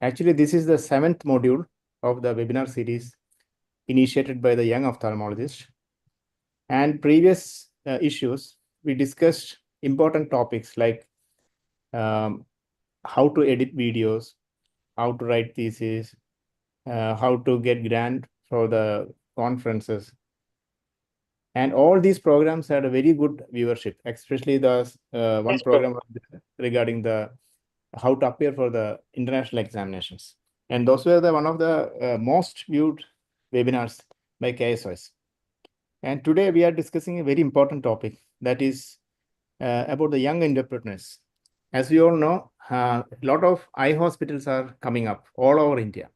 Actually, this is the 7th module of the webinar series initiated by the young ophthalmologist. And previous issues, we discussed important topics like how to edit videos, how to write thesis, how to get grant for the conferences. And all these programs had a very good viewership, especially the one program regarding the how to appear for the international examinations. And those were the one of the most viewed webinars by KSOS. And today we are discussing a very important topic that is about the young entrepreneurs. As we all know, a lot of eye hospitals are coming up all over India.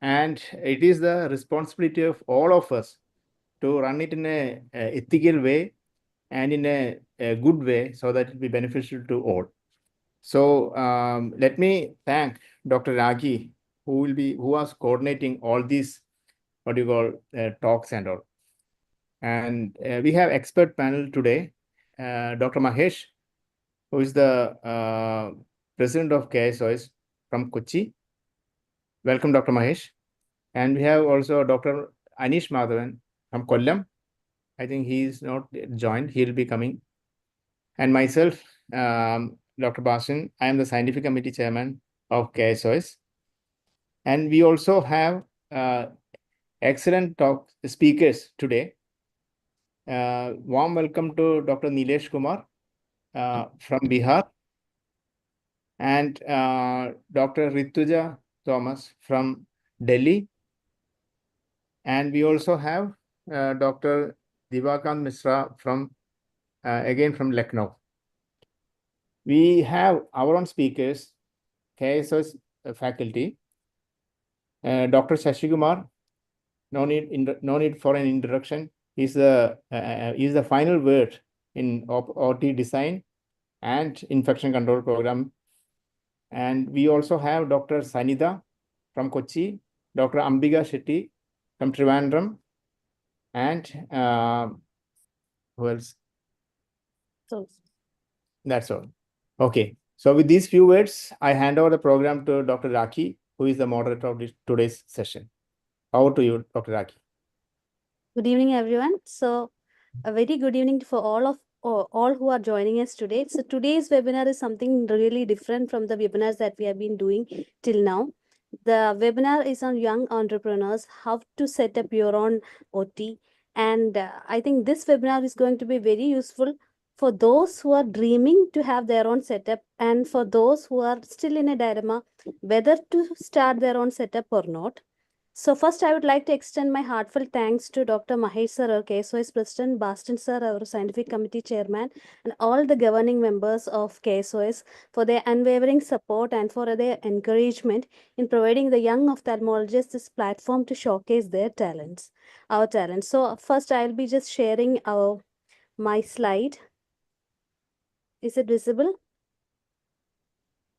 And it is the responsibility of all of us to run it in a ethical way and in a good way so that it will be beneficial to all. So let me thank Dr. Ragi, who was coordinating all these, what you call, talks and all. And we have expert panel today, Dr. Mahesh, who is the president of KSOS from Kochi. Welcome, Dr. Mahesh. And we have also Dr. Anish Madhavan from Kollam. I think he is not joined. He'll be coming. And myself, Dr. Basin, I am the scientific committee chairman of KSOS. And we also have excellent speakers today. Warm welcome to Dr. Nilesh Kumar from Bihar and Dr. Rituja Thomas from Delhi. And we also have Dr. Divakant Misra from, again from Lucknow. We have our own speakers, KSOS faculty, Dr. Shashikumar, no need for an introduction. He's the final word in OT design and infection control program. And we also have Dr. Sanida from Kochi, Dr. Ambiga Shetty from Trivandrum, and who else? So that's all. Okay. So with these few words, I hand over the program to Dr. Raki, who is the moderator of today's session. Over to you, Dr. Raki. Good evening, everyone. So, a very good evening for all who are joining us today. So, today's webinar is something really different from the webinars that we have been doing till now. The webinar is on young entrepreneurs, how to set up your own OT. And I think this webinar is going to be very useful for those who are dreaming to have their own setup and for those who are still in a dilemma whether to start their own setup or not. So first, I would like to extend my heartfelt thanks to Dr. Mahesh sir, our KSOS President, Bastin sir, our Scientific Committee Chairman, and all the governing members of KSOS for their unwavering support and for their encouragement in providing the young ophthalmologists this platform to showcase their talents, our talents. So first, I'll be just sharing my slide. Is it visible?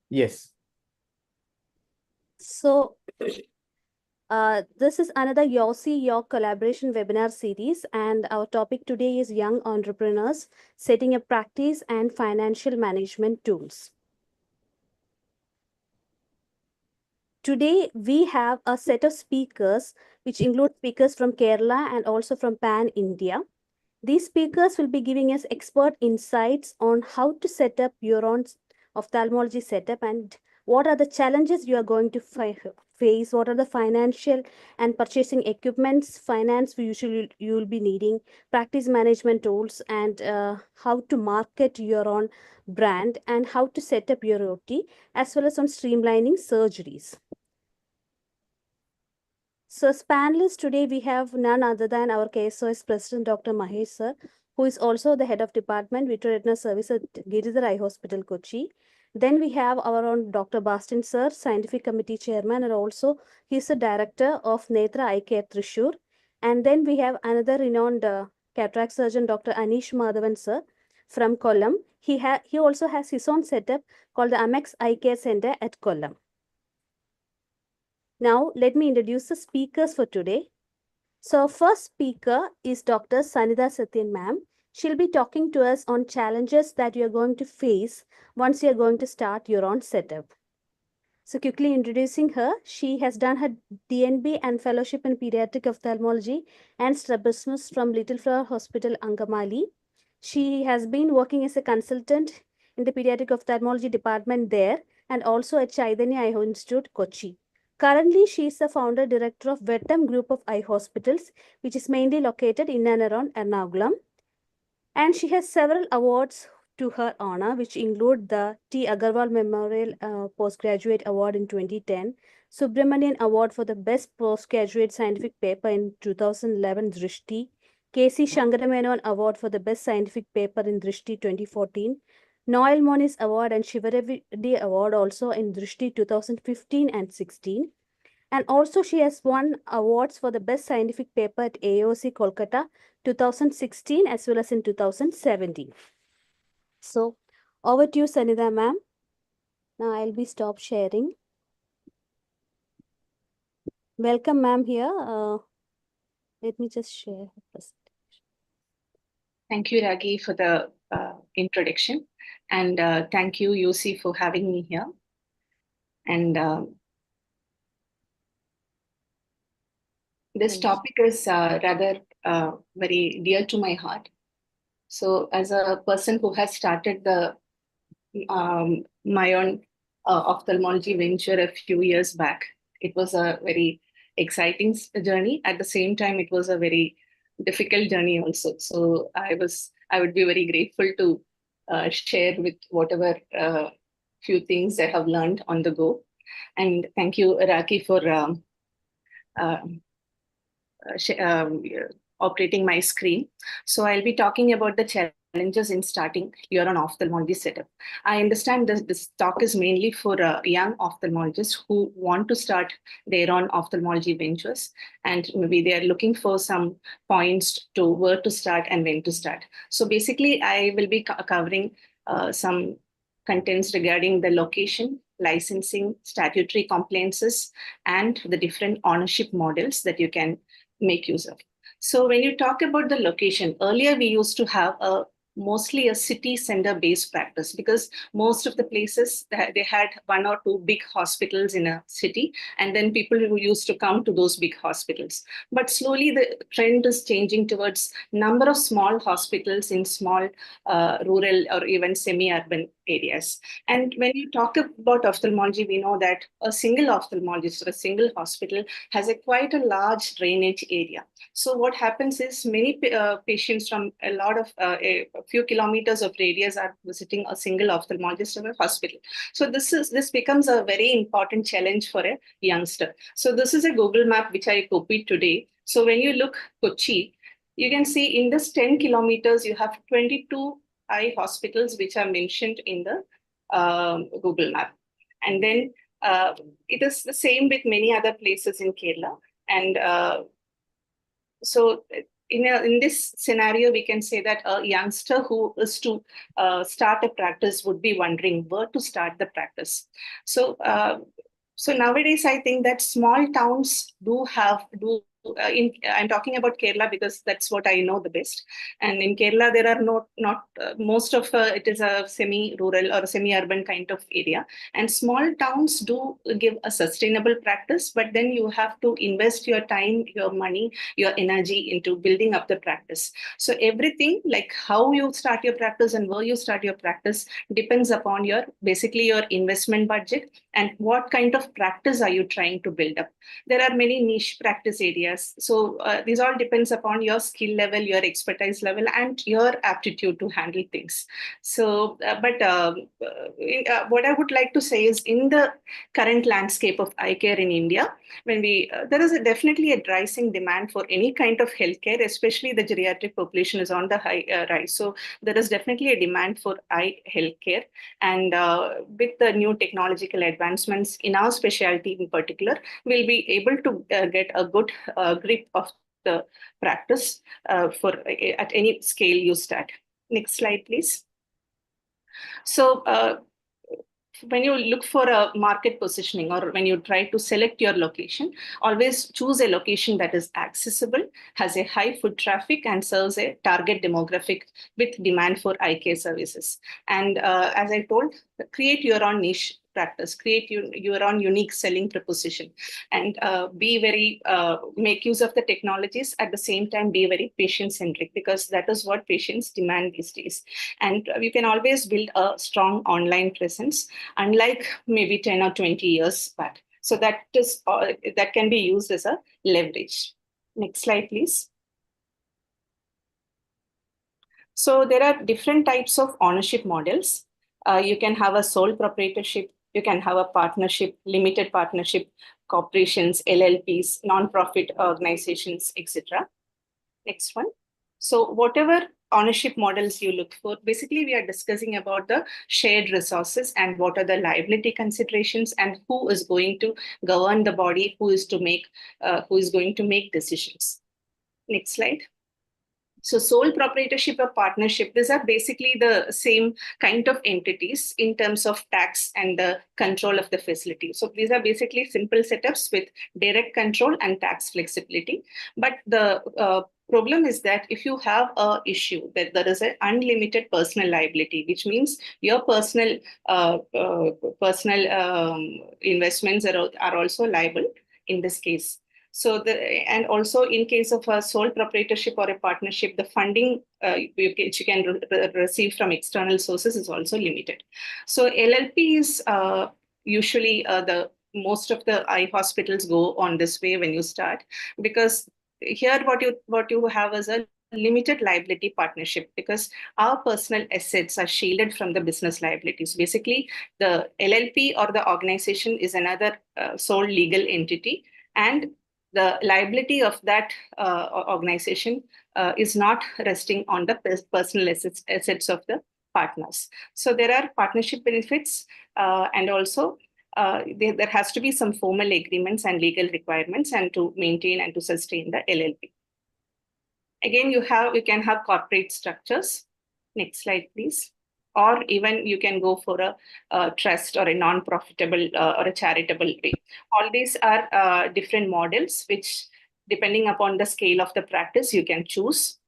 Yes. So this is another YOL collaboration webinar series, and our topic today is young entrepreneurs setting up practice and financial management tools. Today, we have a set of speakers, which include speakers from Kerala and also from Pan India. These speakers will be giving us expert insights on how to set up your own ophthalmology setup and what are the challenges you are going to face, what are the financial and purchasing equipments, finance you will be needing, practice management tools, and how to market your own brand and how to set up your OT, as well as on streamlining surgeries. So as panelists today, we have none other than our KSOS President, Dr. Mahesh sir, who is also the head of department, Vitreoretina Service at Giridhar Eye Hospital, Kochi. Then we have our own Dr. Bastin sir, Scientific Committee Chairman, and also he's the director of Netra Eye Care, Thrissur. And then we have another renowned cataract surgeon, Dr. Anish Madhavan sir from Kollam. He also has his own setup called the Amex Eye Care Center at Kollam. Now, let me introduce the speakers for today. So, first speaker is Dr. Sanida Satyan ma'am. She'll be talking to us on challenges that you're going to face once you're going to start your own setup. So quickly introducing her, she has done her DNB and fellowship in pediatric ophthalmology and strabismus from Little Flower Hospital, Angamali. She has been working as a consultant in the pediatric ophthalmology department there and also at Chaitanya Eye Institute, Kochi. Currently, she is the founder director of Vettam Group of Eye Hospitals, which is mainly located in and around Ernakulam. And she has several awards to her honor, which include the T. Agarwal Memorial Postgraduate Award in 2010, Subramanian Award for the Best Postgraduate Scientific Paper in 2011 Drishti, K.C. Shankaramenon Award for the Best Scientific Paper in Drishti 2014, Noel Moniz Award and Shivareddy Award also in Drishti 2015 and 16. And also she has won awards for the best scientific paper at AOC Kolkata 2016 as well as in 2017. So over to you, Sanida ma'am. Now I'll be stop sharing. Welcome ma'am here. Let me just share her presentation. Thank you, Ragi, for the introduction. And thank you, Yossi, for having me here. And this topic is rather very dear to my heart. So as a person who has started my own ophthalmology venture a few years back, it was a very exciting journey. At the same time, it was a very difficult journey also. So I would be very grateful to share with whatever few things I have learned on the go. And thank you, Raki, for operating my screen. So I'll be talking about the challenges in starting your own ophthalmology setup. I understand this talk is mainly for young ophthalmologists who want to start their own ophthalmology ventures, and maybe they are looking for some points to where to start and when to start. So basically, I will be covering some contents regarding the location, licensing, statutory compliances, and the different ownership models that you can make use of. So when you talk about the location, earlier we used to have mostly a city center based practice, because most of the places they had one or two big hospitals in a city, and then people who used to come to those big hospitals. But slowly the trend is changing towards number of small hospitals in small rural or even semi-urban areas. And when you talk about ophthalmology, we know that a single ophthalmologist or a single hospital has quite a large drainage area. So what happens is many patients from a lot of a few kilometers of radius are visiting a single ophthalmologist or a hospital. So this becomes a very important challenge for a youngster. So this is a Google map which I copied today. So when you look Kochi, you can see in this 10 kilometers, you have 22 eye hospitals which are mentioned in the Google map. And then it is the same with many other places in Kerala. And so in this scenario, we can say that a youngster who is to start a practice would be wondering where to start the practice. So nowadays, I think that small towns I'm talking about Kerala because that's what I know the best. And in Kerala, there are not most of it is a semi-rural or semi-urban kind of area. And small towns do give a sustainable practice, but then you have to invest your time, your money, your energy into building up the practice. So everything, like how you start your practice and where you start your practice, depends upon basically your investment budget and what kind of practice are you trying to build up. There are many niche practice areas. So these all depends upon your skill level, your expertise level, and your aptitude to handle things. So, what I would like to say is, in the current landscape of eye care in India, there is definitely a rising demand for any kind of healthcare, especially the geriatric population is on the high rise. So there is definitely a demand for eye healthcare, and with the new technological advancements in our specialty in particular, we'll be able to get a good grip of the practice at any scale you start. Next slide, please. So when you look for a market positioning or when you try to select your location, always choose a location that is accessible, has a high foot traffic, and serves a target demographic with demand for eye care services. And as I told, create your own niche practice, create your own unique selling proposition, and be very make use of the technologies. At the same time, be very patient centric, because that is what patients demand these days. And you can always build a strong online presence, unlike maybe 10 or 20 years back. So that can be used as a leverage. Next slide, please. So there are different types of ownership models. You can have a sole proprietorship, you can have a partnership, limited partnership, corporations, LLPs, non-profit organizations, etc. Next one. So whatever ownership models you look for, basically we are discussing about the shared resources and what are the liability considerations and who is going to govern the body, who is going to make decisions. Next slide. So sole proprietorship or partnership, these are basically the same kind of entities in terms of tax and the control of the facility. So these are basically simple setups with direct control and tax flexibility. But the problem is that if you have an issue that there is an unlimited personal liability, which means your personal investments are also liable in this case. So and also in case of a sole proprietorship or a partnership, the funding which you can receive from external sources is also limited. So LLP is usually most of the eye hospitals go on this way when you start, because here what you have is a limited liability partnership, because our personal assets are shielded from the business liabilities. Basically, the LLP or the organization is another sole legal entity, and the liability of that organization is not resting on the personal assets of the partners. So there are partnership benefits, and also there has to be some formal agreements and legal requirements and to maintain and to sustain the LLP. Again, you can have corporate structures. Next slide, please. Or even you can go for a trust or a non-profitable or a charitable way. All these are different models, which depending upon the scale of the practice, you can choose.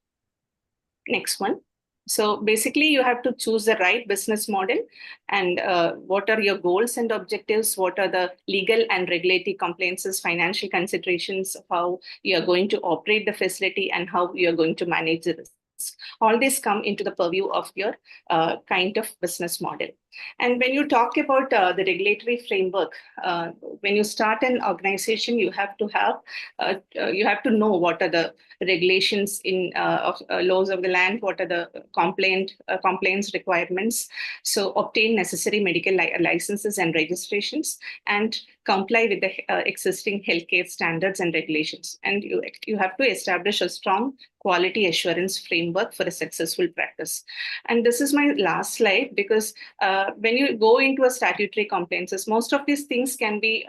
Next one. So basically, you have to choose the right business model, and what are your goals and objectives, what are the legal and regulatory compliances, financial considerations of how you are going to operate the facility and how you are going to manage the risk. All these come into the purview of your kind of business model. And when you talk about the regulatory framework, when you start an organization, you have to know what are the regulations of laws of the land, what are the compliance requirements. So obtain necessary medical licenses and registrations, and comply with the existing healthcare standards and regulations. And you have to establish a strong quality assurance framework for a successful practice. And this is my last slide, because when you go into a statutory compliances, most of these things can be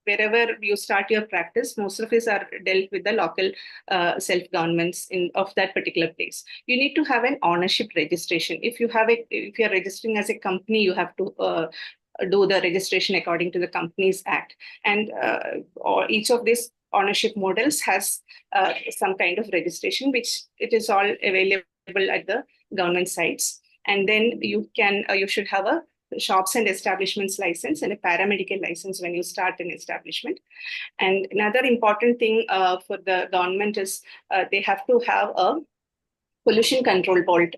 wherever you start your practice, most of these are dealt with the local self-governments of that particular place. You need to have an ownership registration. If you're registering as a company, you have to do the registration according to the Companies Act. And or each of these ownership models has some kind of registration, which it is all available at the government sites. And then you should have a shops and establishments license and a paramedical license when you start an establishment. And another important thing for the government is they have to have a pollution control board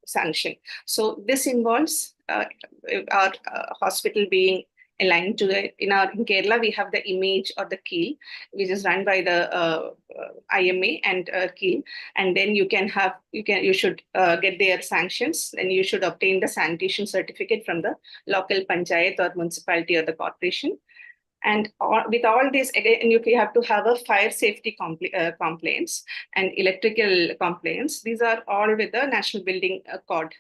sanction. So this involves our hospital being aligned to in Kerala, we have the image or the KEEL, which is run by the IMA and KEEL. And then you should get their sanctions, and you should obtain the sanitation certificate from the local panchayat or municipality or the corporation. And with all this, again, you have to have a fire safety complaints and electrical complaints. These are all with the National Building Code.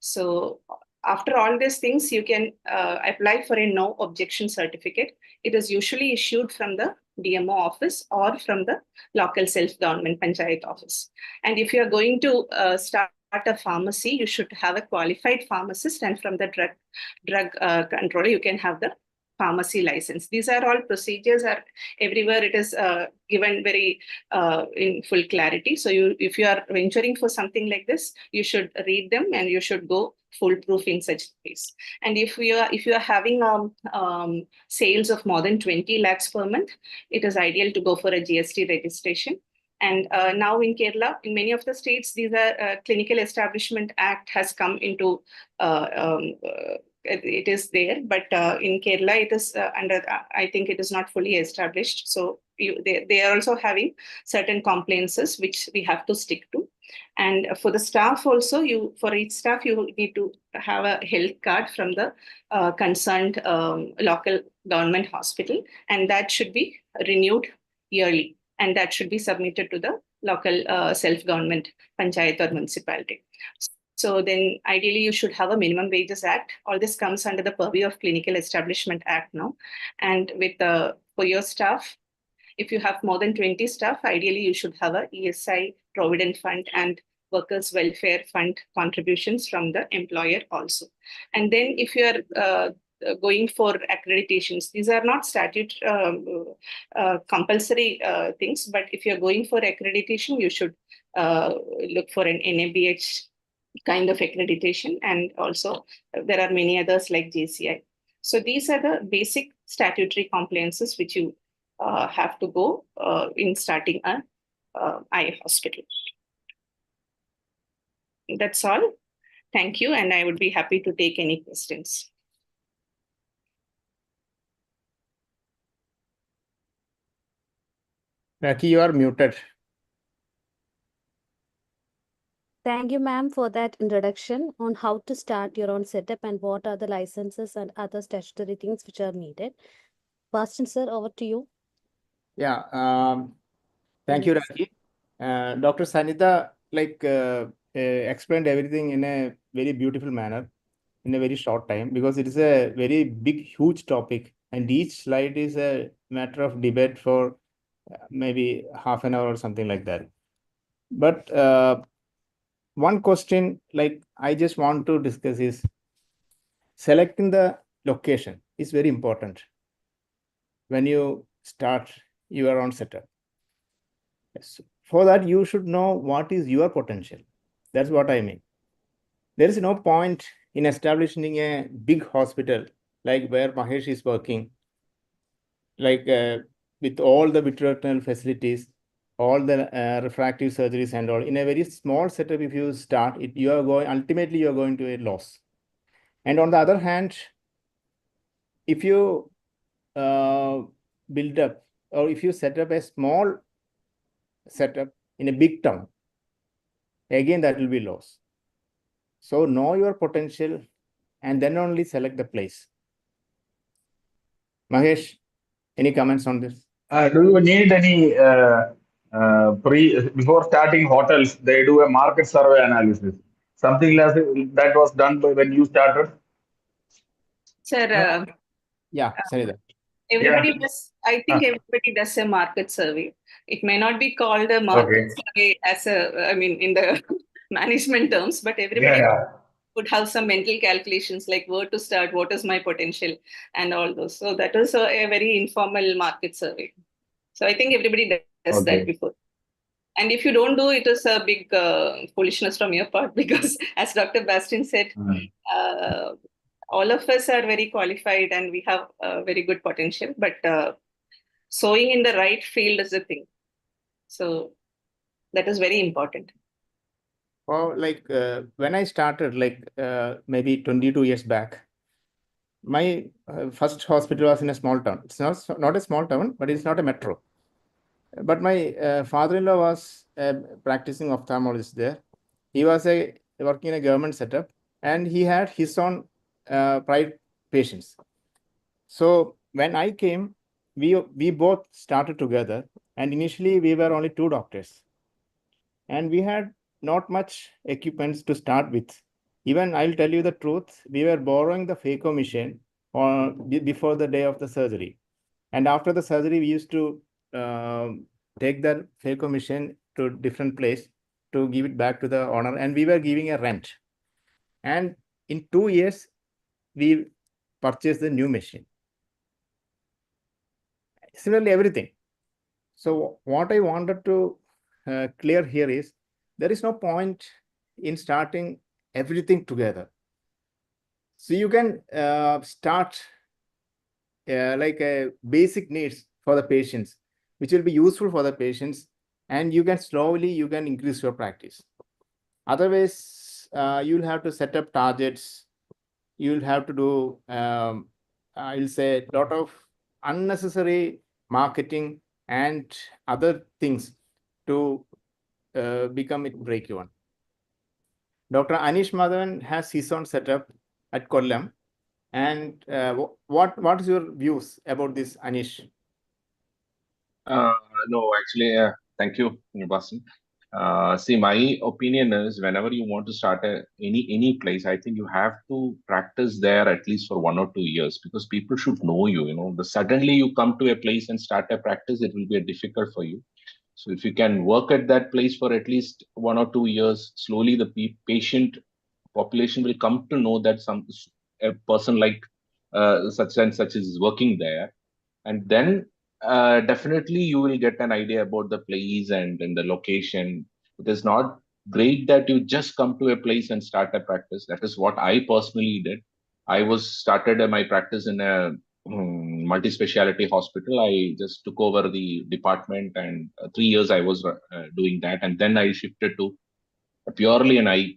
So after all these things, you can apply for a no objection certificate. It is usually issued from the DMO office or from the local self-government panchayat office. And if you are going to start a pharmacy, you should have a qualified pharmacist, and from the drug controller, you can have the pharmacy license. These are all procedures are everywhere. It is given very in full clarity. So if you are venturing for something like this, you should read them and you should go foolproof in such case. And if you are having sales of more than 20 lakhs per month, it is ideal to go for a GST registration. And now in Kerala, in many of the states, these are Clinical Establishment Act has come into it is there, but in Kerala it is under. I think it is not fully established. So they are also having certain compliances which we have to stick to. And for the staff also, for each staff you need to have a health card from the concerned local government hospital, and that should be renewed yearly, and that should be submitted to the local self-government panchayat or municipality. So then ideally you should have a minimum wages act. All this comes under the purview of Clinical Establishment Act now. And with for your staff, if you have more than 20 staff, ideally you should have a ESI, Provident Fund, and Workers' Welfare Fund contributions from the employer also. And then if you are going for accreditations, these are not statute compulsory things, but if you're going for accreditation, you should look for an NABH kind of accreditation, and also there are many others like JCI. So these are the basic statutory compliances which you have to go in starting a eye hospital. That's all. Thank you, and I would be happy to take any questions. Raki, you are muted. Thank you, ma'am, for that introduction on how to start your own setup and what are the licenses and other statutory things which are needed. Bastin, sir, over to you. Yeah, thank you, Raki. Dr. Sanita explained everything in a very beautiful manner in a very short time, because it is a very big, huge topic, and each slide is a matter of debate for maybe half an hour or something like that. But one question I just want to discuss is selecting the location is very important when you start your own setup. For that, you should know what is your potential. That's what I mean. There is no point in establishing a big hospital like where Mahesh is working, with all the vitreoretinal facilities, all the refractive surgeries and all. In a very small setup, if you start it, ultimately you are going to a loss. And on the other hand, if you build up, or if you set up a small setup in a big town, again that will be loss. So know your potential and then only select the place. Mahesh, any comments on this? Do you need any before starting hotels? They do a market survey analysis. Something like that was done when you started. Sir, Yeah, Sanida. everybody does. I think everybody does a market survey. It may not be called a market survey as in the management terms, but everybody would have some mental calculations like where to start, what is my potential, and all those. So that is a very informal market survey. So I think everybody does that before. And if you don't do it, is a big foolishness from your part, because as Dr. Bastin said, all of us are very qualified and we have very good potential, but sowing in the right field is the thing. So that is very important. Well, when I started, maybe 22 years back, my first hospital was in a small town. It's not a small town, but it's not a metro. But my father-in-law was a practicing ophthalmologist there. He was working in a government setup, and he had his own private patients. So when I came, we both started together, and initially we were only 2 doctors, and we had not much equipments to start with. Even I'll tell you the truth, we were borrowing the phaco machine before the day of the surgery, and after the surgery we used to take that phaco machine to different place to give it back to the owner, and we were giving a rent. And in 2 years, we purchased the new machine. Similarly, everything. So what I wanted to clear here is there is no point in starting everything together. So you can start like basic needs for the patients, which will be useful for the patients, and you can slowly increase your practice. Otherwise, you'll have to set up targets. You'll have to do, I'll say, a lot of unnecessary marketing and other things to become it break even. Dr. Anish Madhavan has his own setup at Kollam. And what is your views about this, Anish? Uh, no, actually, thank you, Basim. See, my opinion is whenever you want to start any place, I think you have to practice there at least for 1 or 2 years because people should know you. You know, the suddenly you come to a place and start a practice, it will be difficult for you. So if you can work at that place for at least 1 or 2 years, slowly the patient population will come to know that a person like such and such is working there, and then definitely you will get an idea about the place and the location. It is not great that you just come to a place and start a practice. That is what I personally did. I was started my practice in a multi-speciality hospital. I just took over the department, and 3 years I was doing that, and then I shifted to purely an eye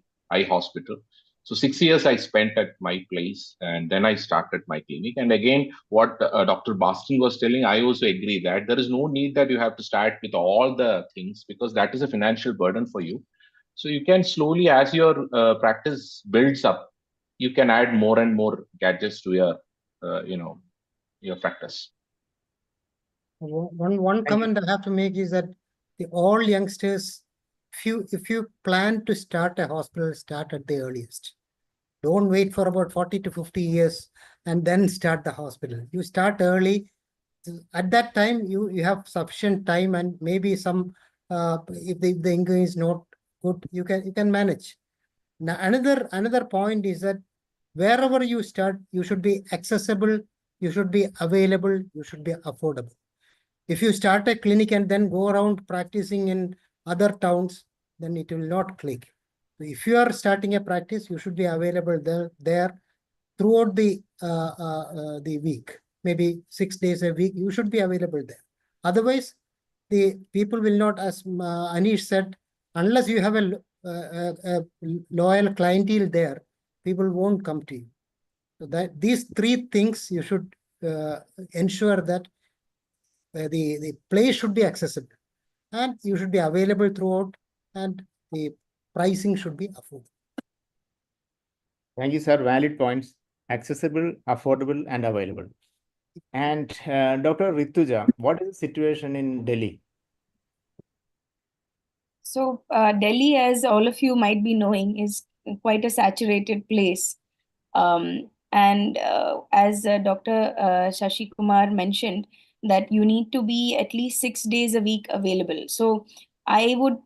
hospital. So 6 years I spent at my place, and then I started my clinic. And again, what Dr. Baskin was telling, I also agree that there is no need that you have to start with all the things because that is a financial burden for you. So you can slowly, as your practice builds up, you can add more and more gadgets to your, your practice. One comment I have to make is that all youngsters, if you plan to start a hospital, start at the earliest. Don't wait for about 40 to 50 years and then start the hospital. You start early. At that time, you have sufficient time, and maybe some if the income is not good, you can manage. Now another point is that wherever you start, you should be accessible, you should be available, you should be affordable. If you start a clinic and then go around practicing in other towns, then it will not click. So if you are starting a practice, you should be available there throughout the week. Maybe 6 days a week, you should be available there. Otherwise, the people will not, as Anish said, unless you have a loyal clientele there, people won't come to you. So that these three things you should ensure that the place should be accessible and you should be available throughout, and the pricing should be affordable. Thank you, sir. Valid points. Accessible, affordable, and available. And Dr. Rituja, what is the situation in Delhi? So Delhi, as all of you might be knowing, is quite a saturated place. And as Dr. Shashi Kumar mentioned, that you need to be at least 6 days a week available. So I would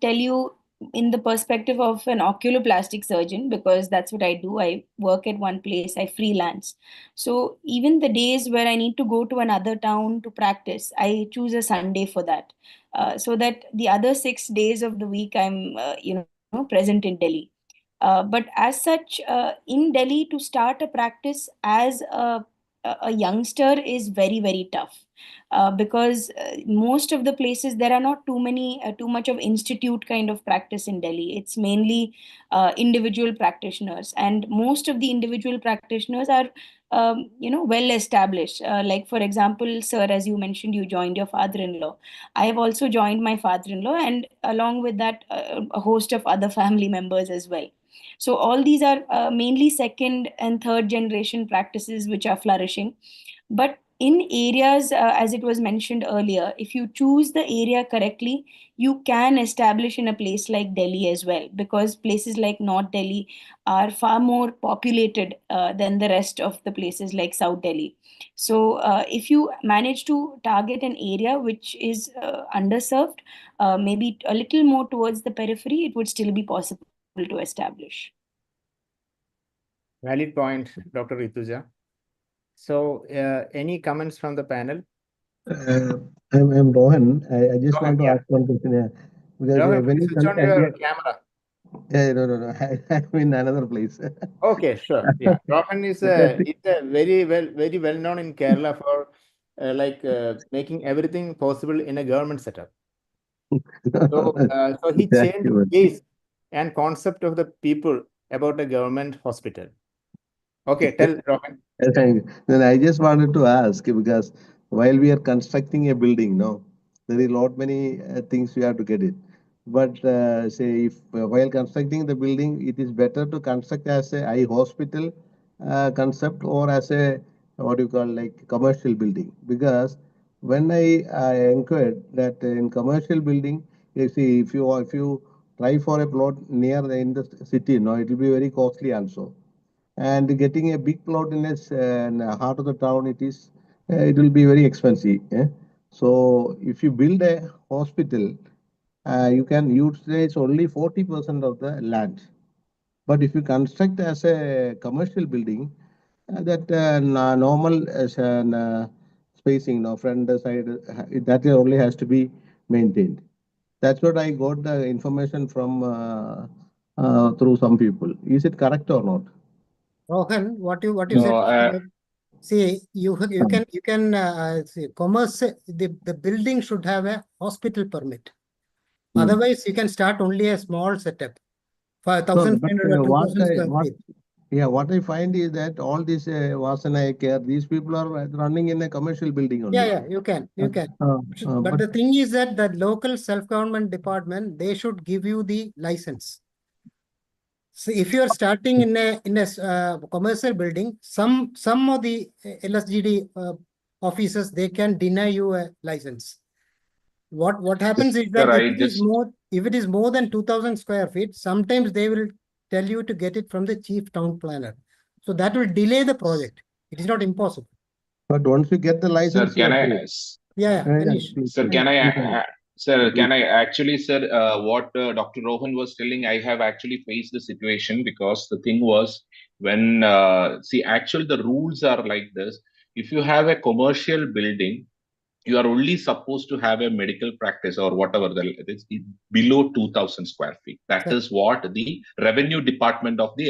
tell you in the perspective of an oculoplastic surgeon, because that's what I do. I work at one place, I freelance. So even the days where I need to go to another town to practice, I choose a Sunday for that. So that the other 6 days of the week I'm present in Delhi. But as such, in Delhi, to start a practice as a youngster is very, very tough, because most of the places there are not too much of institute kind of practice in Delhi. It's mainly individual practitioners, and most of the individual practitioners are well established. Like for example, sir, as you mentioned, you joined your father-in-law. I have also joined my father-in-law, and along with that, a host of other family members as well. So all these are mainly second and third generation practices which are flourishing. But in areas, as it was mentioned earlier, if you choose the area correctly, you can establish in a place like Delhi as well, because places like North Delhi are far more populated than the rest of the places like South Delhi. So if you manage to target an area which is underserved, maybe a little more towards the periphery, it would still be possible to establish. Valid point, Dr. Rituja. So, any comments from the panel? I'm Rohan. I just Rohan, want to yeah. ask one question. Because Rohan, when please you switch on your camera. No. I'm in another place. Okay, sure. Yeah, Rohan is That- a very well known in Kerala for making everything possible in a government setup. So he changed the Exactly. case and concept of the people about a government hospital. Okay, tell Rohan. Then I just wanted to ask because while we are constructing a building, no, there is lot many things we have to get it. But say if while constructing the building, it is better to construct as a eye hospital concept or as a what you call like commercial building. Because when I inquired that in commercial building, you see if you try for a plot near in the city, no, it will be very costly also, and getting a big plot in the heart of the town, it will be very expensive. So if you build a hospital, you can utilize only 40% of the land. But if you construct as a commercial building, that normal as an spacing, no front side, that only has to be maintained. That's what I got the information from through some people. Is it correct or not? Rohan, what you No, said is correct. See, you can see commerce. The building should have a hospital permit. Hmm. Otherwise, you can start only a small setup for No, 1,500 or 2,000 square feet. what I find is that all these Vasana care, these people are running in a commercial building only. Yeah, you can. But But the thing is that the local self-government department, they should give you the license. So if you are starting in a commercial building, some of the LSGD officers, they can deny you a license. What happens is sir, that I just if it is more than 2,000 square feet, sometimes they will tell you to get it from the chief town planner. So that will delay the project. It is not impossible. once you get the sir, license, you can are I free. Yeah, finish. Please, sir, please. can I, sir, Please. can I actually, sir, what Dr. Rohan was telling, I have actually faced the situation because the thing was when, see, actually the rules are like this. If you have a commercial building, you are only supposed to have a medical practice or whatever it is below 2000 square feet. That is what the revenue department of the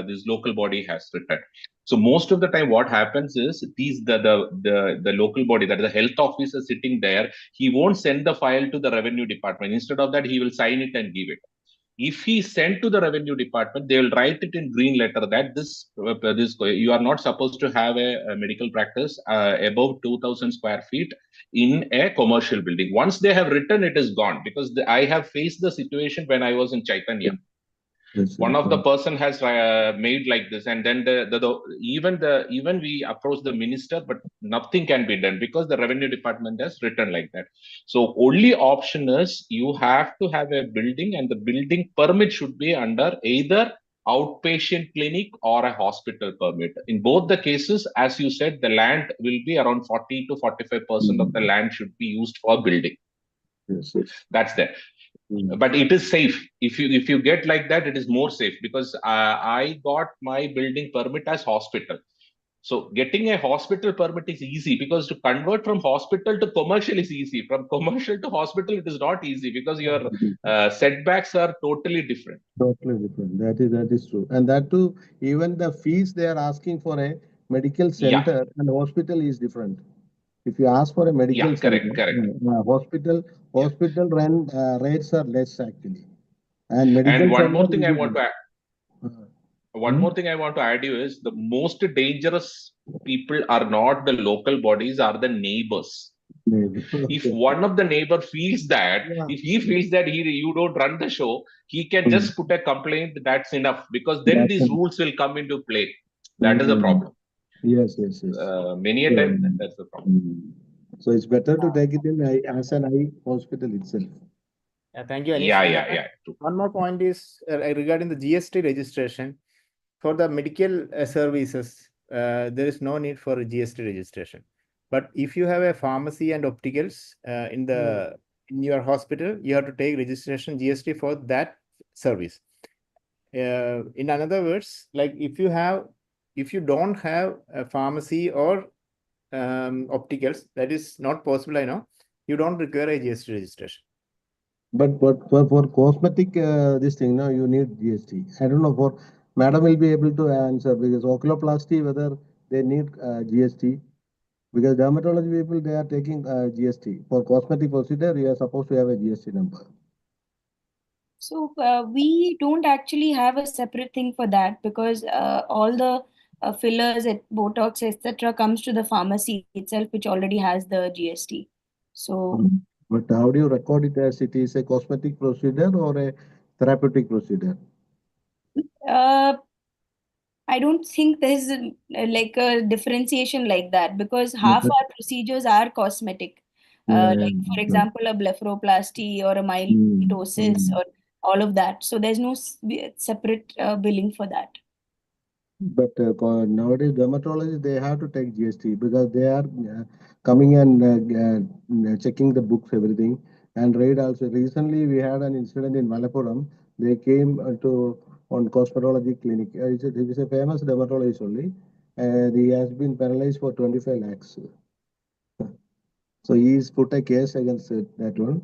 this local body has written. So most of the time what happens is the local body, that is the health officer sitting there, he won't send the file to the revenue department. Instead of that, he will sign it and give it. If he sent to the revenue department, they will write it in green letter that this you are not supposed to have a medical practice above 2000 square feet in a commercial building. Once they have written, it is gone, because I have faced the situation when I was in Chaitanya. Yes, One of the sir. person has made like this, and then even we approach the minister, but nothing can be done because the revenue department has written like that. So only option is you have to have a building, and the building permit should be under either outpatient clinic or a hospital permit. In both the cases, as you said, the land will be around 40 to 45% of the land should be used for building. Yes, yes. That's there. Mm. But it is safe. If you get like that, it is more safe, because I got my building permit as hospital. So getting a hospital permit is easy, because to convert from hospital to commercial is easy. From commercial to hospital, it is not easy, because your setbacks are totally different. Totally different. That is true. And that too, even the fees they are asking for a medical Yeah, center and hospital is different. If you ask for a medical yeah, center, correct. hospital Yeah. rent rates are less actually, and medical And one center more thing will I be want to more. add, one more thing I want to add you is the most dangerous people are not the local bodies, are the neighbors. Maybe. If Okay. one of the neighbor feels that, Yeah. if he feels that you don't run the show, he can Mm. just put a complaint. That's enough, because then That's these it. rules will come into play. That is a Mm. problem. Yes. Many a So, time that's the problem. so it's better to take it in as an eye hospital itself. Thank you, Anish. Yeah. True. One more point is regarding the GST registration. For the medical services, there is no need for a GST registration. But if you have a pharmacy and opticals in your hospital, you have to take registration GST for that service. In other words, like if you don't have a pharmacy or opticals, that is not possible. I know you don't require a GST registration. But for cosmetic this thing now you need GST. I don't know for madam will be able to answer because oculoplasty whether they need GST because dermatology people they are taking GST for cosmetic procedure you are supposed to have a GST number. So we don't actually have a separate thing for that because all the fillers, Botox, etc., comes to the pharmacy itself, which already has the GST. So, But how do you record it as it is a cosmetic procedure or a therapeutic procedure? I don't think there's like a differentiation like that because half but- our procedures are cosmetic. Yeah, Like for example, a blepharoplasty or a mild mm, ptosis mm. or all of that. So there's no separate billing for that. But nowadays dermatology they have to take GST because they are coming and checking the books everything and read also. Recently we had an incident in Malappuram. They came to on cosmetology clinic. It is a famous dermatologist only. He has been paralyzed for 25 lakhs. So he's put a case against that one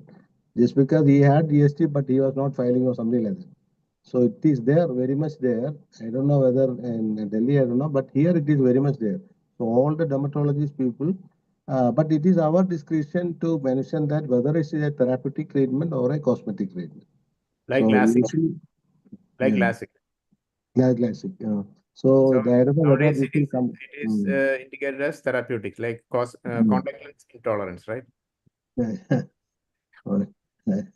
just because he had GST but he was not filing or something like that. So it is there, very much there. I don't know whether in Delhi, I don't know, but here it is very much there. So all the dermatologist people, but it is our discretion to mention that whether it is a therapeutic treatment or a cosmetic treatment. Like So LASIK. usually, Like yeah, LASIK. classic. So So I don't know whether nowadays this will come. it is indicated as therapeutic, like Mm. contact lens intolerance, right? Mm.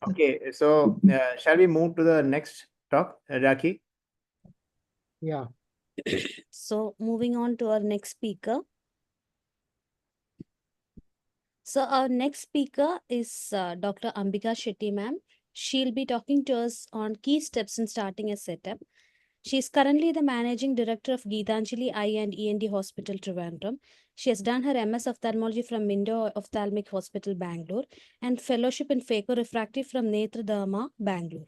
Okay, so shall we move to the next talk, Raki? Yeah. So moving on to our next speaker. So our next speaker is Dr. Ambika Shetty ma'am. She'll be talking to us on key steps in starting a setup. She is currently the managing director of Geetanjali Eye and ENT Hospital, Trivandrum. She has done her MS ophthalmology from Indo Ophthalmic Hospital, Bangalore, and fellowship in phaco-refractive from Netra Dharma, Bangalore.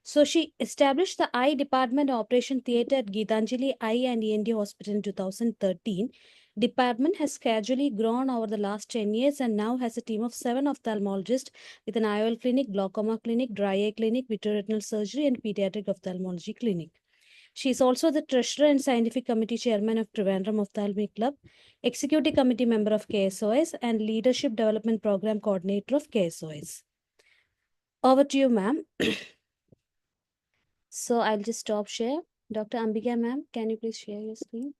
So she established the eye department operation theatre at Geetanjali Eye and ENT Hospital in 2013. Department has gradually grown over the last 10 years and now has a team of 7 ophthalmologists with an IOL clinic, glaucoma clinic, dry eye clinic, vitreoretinal surgery, and pediatric ophthalmology clinic. She is also the treasurer and scientific committee chairman of Trivandrum Ophthalmic Club, executive committee member of KSOS, and leadership development program coordinator of KSOS. Over to you, ma'am. So I'll just stop share. Dr. Ambika ma'am, can you please share your screen?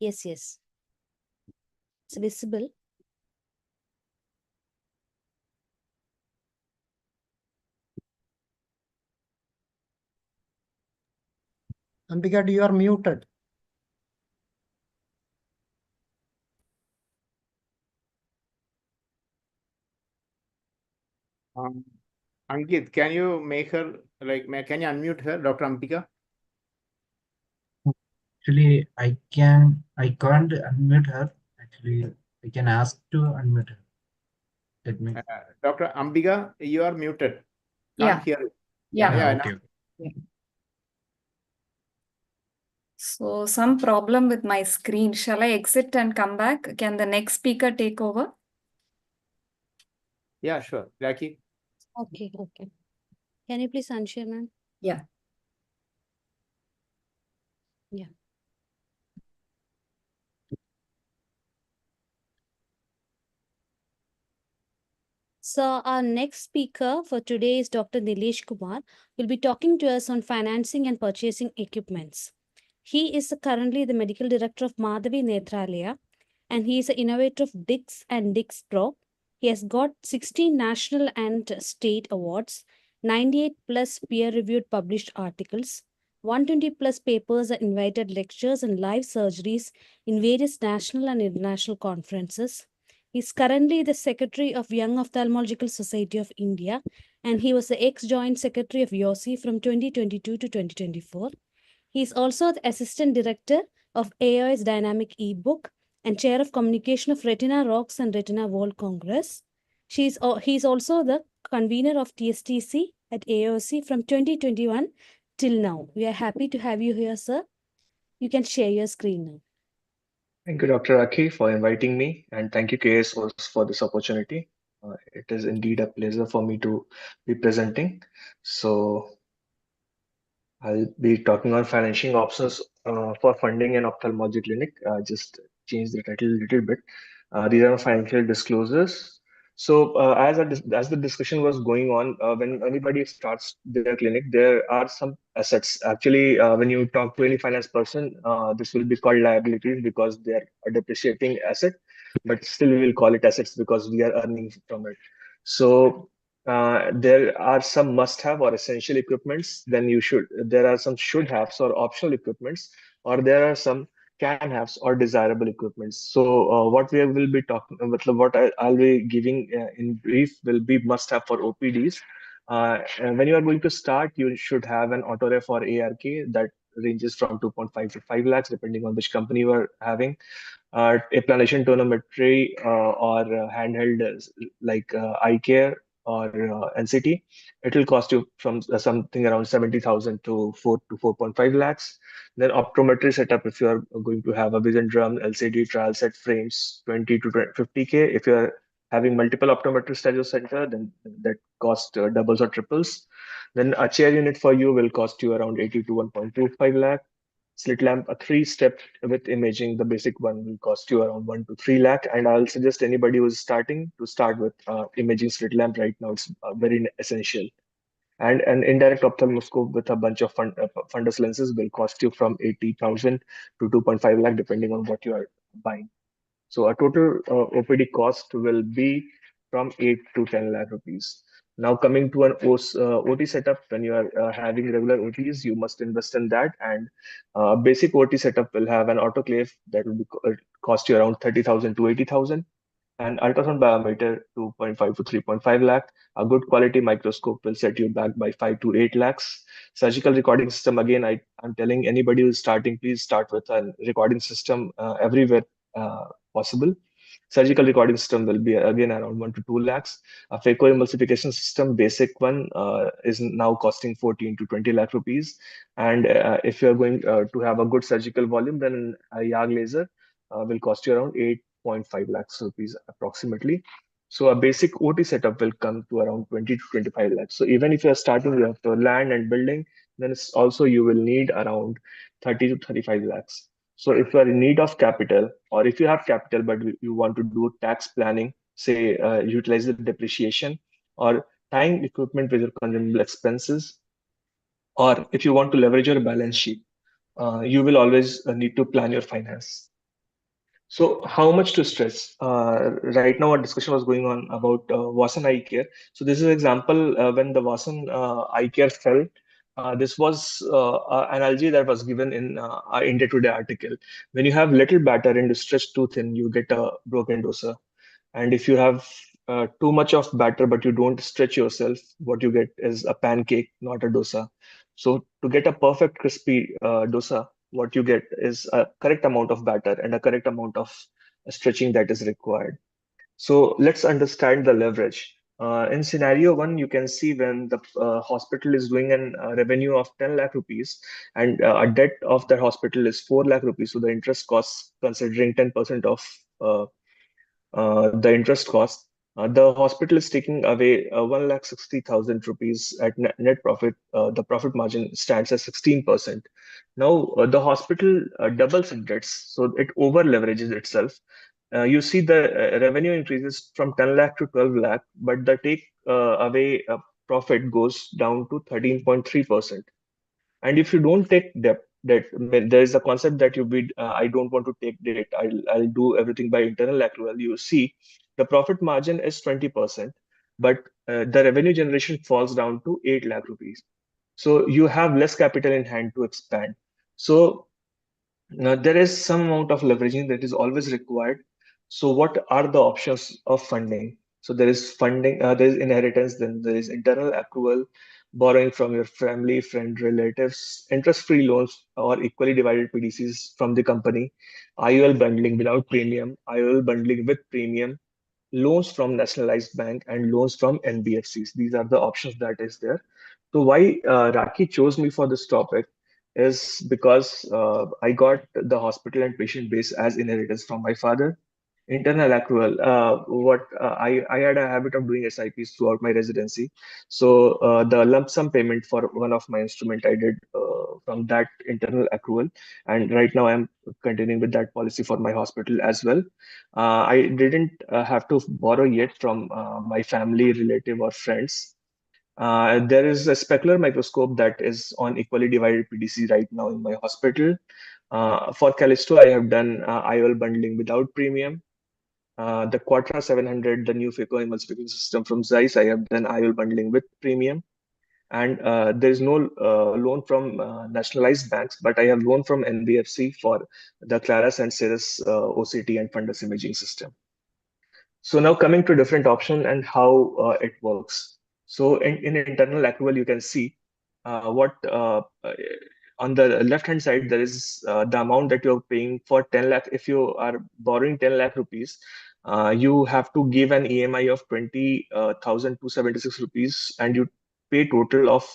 Yes, yes. It's visible. Ambika, you are muted. Ankit, can you make her can you unmute her, Dr. Ambika? Actually, I can't unmute her. Actually, I can ask to unmute her. Let me. Dr. Ambika, you are muted. Yeah. Can't hear you. Yeah. now- Okay. So some problem with my screen. Shall I exit and come back? Can the next speaker take over? Yeah, sure. Raki. Okay, okay. Can you please unshare, ma'am? Yeah. Yeah. So our next speaker for today is Dr. Nilesh Kumar, who will be talking to us on financing and purchasing equipments. He is currently the medical director of Madhavi Netralaya, and he is an innovator of Dix and Dix Pro. He has got 16 national and state awards, 98 plus peer-reviewed published articles, 120 plus papers and invited lectures and live surgeries in various national and international conferences. He is currently the secretary of Young Ophthalmological Society of India, and he was the ex-joint secretary of YOSI from 2022 to 2024. He is also the assistant director of AOS Dynamic eBook and chair of communication of Retina Rocks and Retina World Congress. He is also the convener of TSTC at AOC from 2021 till now. We are happy to have you here, sir. You can share your screen now. Thank you, Dr. Aki, for inviting me, and thank you, KSOS, for this opportunity. It is indeed a pleasure for me to be presenting. So, I'll be talking on financing options for funding an ophthalmology clinic. Just change the title a little bit. These are financial disclosures. So, as the discussion was going on, when anybody starts their clinic, there are some assets. Actually, when you talk to any finance person, this will be called liabilities because they are a depreciating asset, but still we will call it assets because we are earning from it. So, there are some must-have or essential equipments. Then there are some should-haves or optional equipments, or there are some can-haves or desirable equipments. So what we will be talking, I'll be giving in brief will be must-have for OPDs. And when you are going to start, you should have an auto-ref or ARK that ranges from 2.5 to 5 lakhs, depending on which company you are having. Applanation tonometry or handheld like eye care or NCT, it will cost you from something around 70,000 to 4 to 4.5 lakhs. Then optometry setup, if you are going to have a vision drum, LCD trial set frames, 20 to 50K. If you are having multiple optometrists at your center, then that cost doubles or triples. Then a chair unit for you will cost you around 80 to 1.25 lakh. Slit lamp, a three-step with imaging, the basic one will cost you around 1 to 3 lakh. And I'll suggest anybody who's starting to start with imaging slit lamp right now. It's very essential. And an indirect ophthalmoscope with a bunch of fundus lenses will cost you from 80,000 to 2.5 lakh, depending on what you are buying. So a total OPD cost will be from 8 to 10 lakh rupees. Now coming to an OT setup, when you are having regular OTs, you must invest in that. And basic OT setup will have an autoclave that will cost you around 30,000 to 80,000. An ultrasound biometer, 2.5 to 3.5 lakh. A good quality microscope will set you back by 5 to 8 lakhs. Surgical recording system, again, I'm telling anybody who's starting, please start with a recording system everywhere possible. Surgical recording system will be again around 1 to 2 lakhs. A phacoemulsification system, basic one, is now costing 14 to 20 lakh rupees. And if you're going to have a good surgical volume, then a YAG laser will cost you around 8.5 lakhs rupees approximately. So a basic OT setup will come to around 20 to 25 lakhs. So even if you're starting, you have to land and building, then it's also you will need around 30 to 35 lakhs. So if you are in need of capital, or if you have capital but you want to do tax planning, say utilize the depreciation, or tying equipment with your consumable expenses, or if you want to leverage your balance sheet, you will always need to plan your finance. So how much to stress? Right now, a discussion was going on about Vasan eye care. So this is an example when the Vasan eye care fell. This was an analogy that was given in a day-to-day article. When you have little batter and you stretch too thin, you get a broken dosa. And if you have too much of batter but you don't stretch yourself, what you get is a pancake, not a dosa. So to get a perfect crispy dosa, what you get is a correct amount of batter and a correct amount of stretching that is required. So let's understand the leverage. In scenario one, you can see when the hospital is doing an revenue of 10 lakh rupees and a debt of the hospital is 4 lakh rupees. So the interest costs, considering 10% of the interest cost, the hospital is taking away 1,60,000 rupees at net profit. The profit margin stands at 16%. Now, the hospital doubles in debts, so it over leverages itself. You see the revenue increases from 10 lakh to 12 lakh, but the take away profit goes down to 13.3%. And if you don't take debt, there is a concept that you bid, I don't want to take debt. I'll do everything by internal accrual. You see, the profit margin is 20%, but the revenue generation falls down to 8 lakh rupees. So you have less capital in hand to expand. So now, there is some amount of leveraging that is always required. So, what are the options of funding? So, there is funding, there is inheritance, then there is internal accrual, borrowing from your family, friend, relatives, interest-free loans, or equally divided PDCs from the company, IOL bundling without premium, IOL bundling with premium, loans from nationalized bank, and loans from NBFCs. These are the options that is there. So, why Raki chose me for this topic is because I got the hospital and patient base as inheritance from my father. Internal accrual. I had a habit of doing SIPs throughout my residency. So the lump sum payment for one of my instrument I did from that internal accrual, and right now I'm continuing with that policy for my hospital as well. I didn't have to borrow yet from my family, relative, or friends. There is a specular microscope that is on equally divided PDC right now in my hospital. For Callisto, I have done IOL bundling without premium. The Quattro 700, the new phacoemulsification system from Zeiss, I have done IOL bundling with premium. And there is no loan from nationalized banks, but I have loan from NBFC for the Claris and Cirrus OCT and fundus imaging system. So now coming to different option and how it works. So in internal accrual, you can see what on the left hand side, there is the amount that you're paying for 10 lakh. If you are borrowing 10 lakh rupees, you have to give an EMI of 20,276 rupees, and you pay total of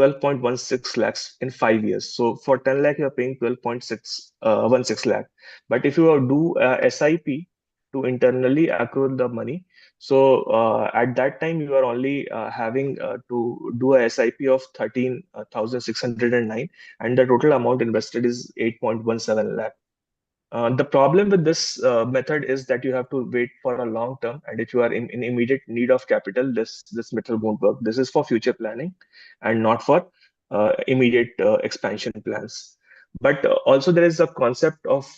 12.16 lakhs in 5 years. So for 10 lakh, you're paying 12.16 lakh. But if you do SIP, to internally accrue the money. So at that time, you are only having to do a SIP of 13,609, and the total amount invested is 8.17 lakh. The problem with this method is that you have to wait for a long term, and if you are in immediate need of capital, this method won't work. This is for future planning and not for immediate expansion plans. But also there is a concept of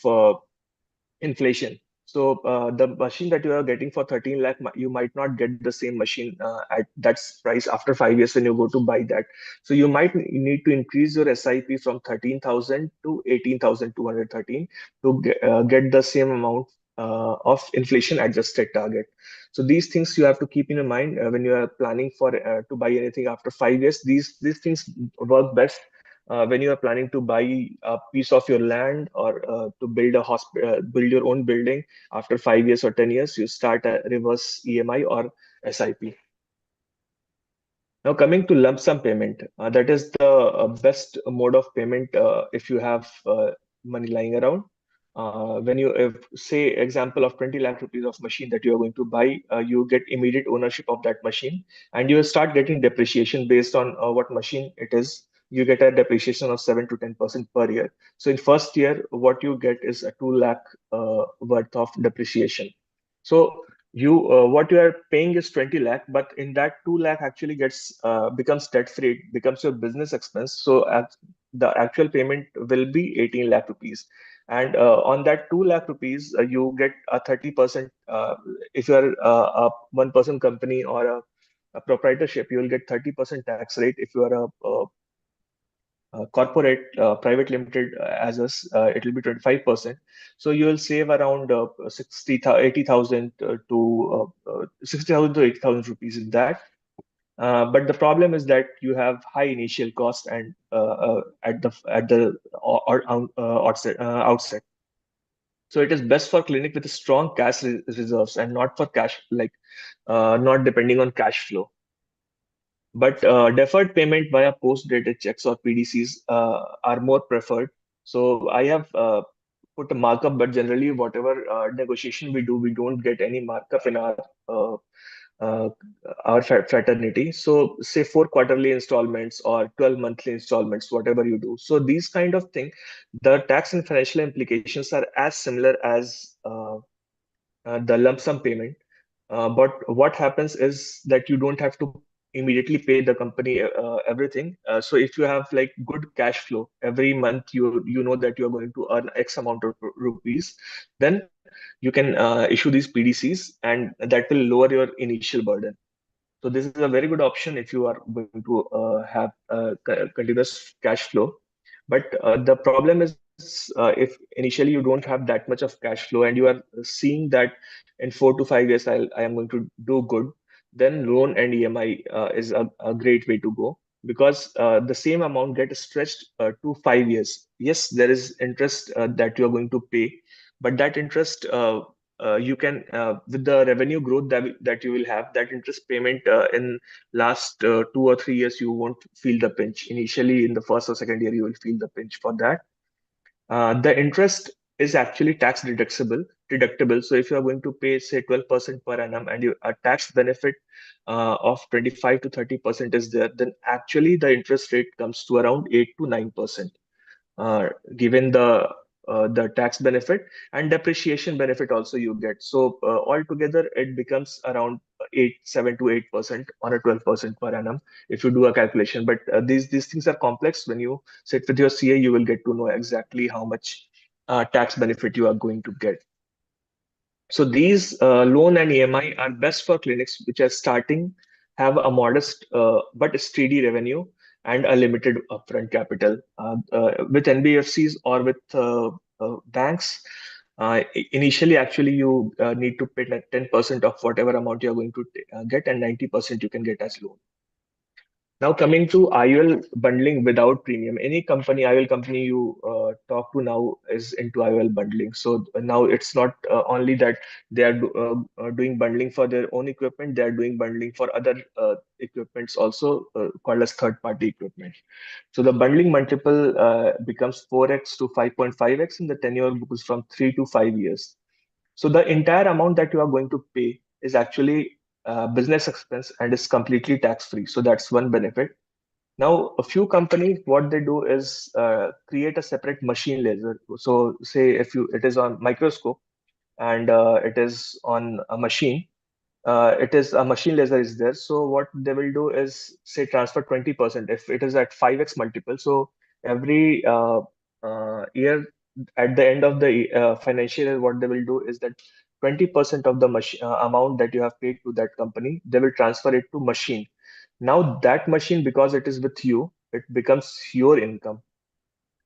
inflation. So the machine that you are getting for 13 lakh, you might not get the same machine at that price after 5 years when you go to buy that. So you might need to increase your SIP from 13,000 to 18,213 to get the same amount of inflation adjusted target. So these things you have to keep in mind when you are planning for to buy anything after 5 years. These things work best when you are planning to buy a piece of your land or to build a hospital, build your own building after 5 years or 10 years, you start a reverse EMI or SIP. Now coming to lump sum payment, that is the best mode of payment if you have money lying around. When you say example of 20 lakh rupees of machine that you are going to buy, you get immediate ownership of that machine, and you start getting depreciation based on what machine it is. You get a depreciation of 7 to 10% per year. So in first year, what you get is a 2 lakh worth of depreciation. So you what you are paying is 20 lakh, but in that 2 lakh actually gets becomes debt free, becomes your business expense. So the actual payment will be 18 lakh rupees. And on that 2 lakh rupees, you get a 30%. If you are a one-person company or a proprietorship, you will get 30% tax rate. If you are a corporate private limited as us, it will be 25%. So you will save around 80,000 to 60,000 to 80,000 rupees in that. But the problem is that you have high initial cost and at the outset. So it is best for clinic with strong cash reserves and not for cash, like not depending on cash flow. But deferred payment via post-dated checks or PDCs are more preferred. So I have put a markup, but generally whatever negotiation we do, we don't get any markup in uh, uh, our fraternity. So say 4 quarterly installments or 12 monthly installments, whatever you do. So these kind of thing, the tax and financial implications are as similar as the lump sum payment. But what happens is that you don't have to immediately pay the company everything. So if you have like good cash flow every month, you know that you're going to earn X amount of rupees, then you can issue these PDCs, and that will lower your initial burden. So this is a very good option if you are going to have continuous cash flow. But the problem is if initially you don't have that much of cash flow and you are seeing that in 4 to 5 years I am going to do good, then loan and EMI is a great way to go, because the same amount gets stretched to 5 years. Yes, there is interest that you are going to pay, but that interest you can with the revenue growth that you will have, that interest payment in last 2 or 3 years, you won't feel the pinch. Initially, in the first or second year, you will feel the pinch for that. The interest is actually tax deductible. So if you are going to pay, say, 12% per annum, and a tax benefit of 25 to 30% is there, then actually the interest rate comes to around 8 to 9%, given the tax benefit and depreciation benefit also you get. So altogether, it becomes around 7 to 8% on a 12% per annum if you do a calculation. But these things are complex. When you sit with your CA, you will get to know exactly how much tax benefit you are going to get. So these loan and EMI are best for clinics which are starting, have a modest but steady revenue and a limited upfront capital. With NBFCs or with banks, initially, actually, you need to pay 10% of whatever amount you're going to get, and 90% you can get as loan. Now coming to IOL bundling without premium, any company, IOL company you talk to now is into IOL bundling. So now it's not only that they are doing bundling for their own equipment, they are doing bundling for other equipments also, called as third-party equipment. So the bundling multiple becomes 4x to 5.5x, and the tenure goes from 3 to 5 years. So the entire amount that you are going to pay is actually business expense and is completely tax free. So that's one benefit. Now, a few companies, what they do is create a separate machine laser. So say if it is on microscope and it is on a machine, it is a machine laser is there. So what they will do is, say, transfer 20% if it is at 5x multiple. So every year, at the end of the financial year, what they will do is that 20% of the amount that you have paid to that company, they will transfer it to machine. Now that machine, because it is with you, it becomes your income.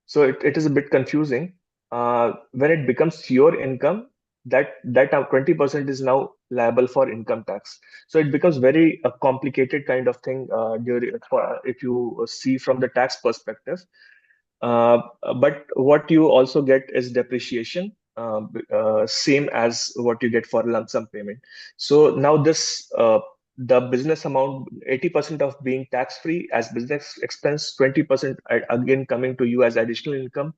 So it is a bit confusing. When it becomes your income, that 20% is now liable for income tax. So it becomes very a complicated kind of thing if you see from the tax perspective. But what you also get is depreciation, same as what you get for lump sum payment. So now the business amount, 80% of being tax free as business expense, 20% again coming to you as additional income,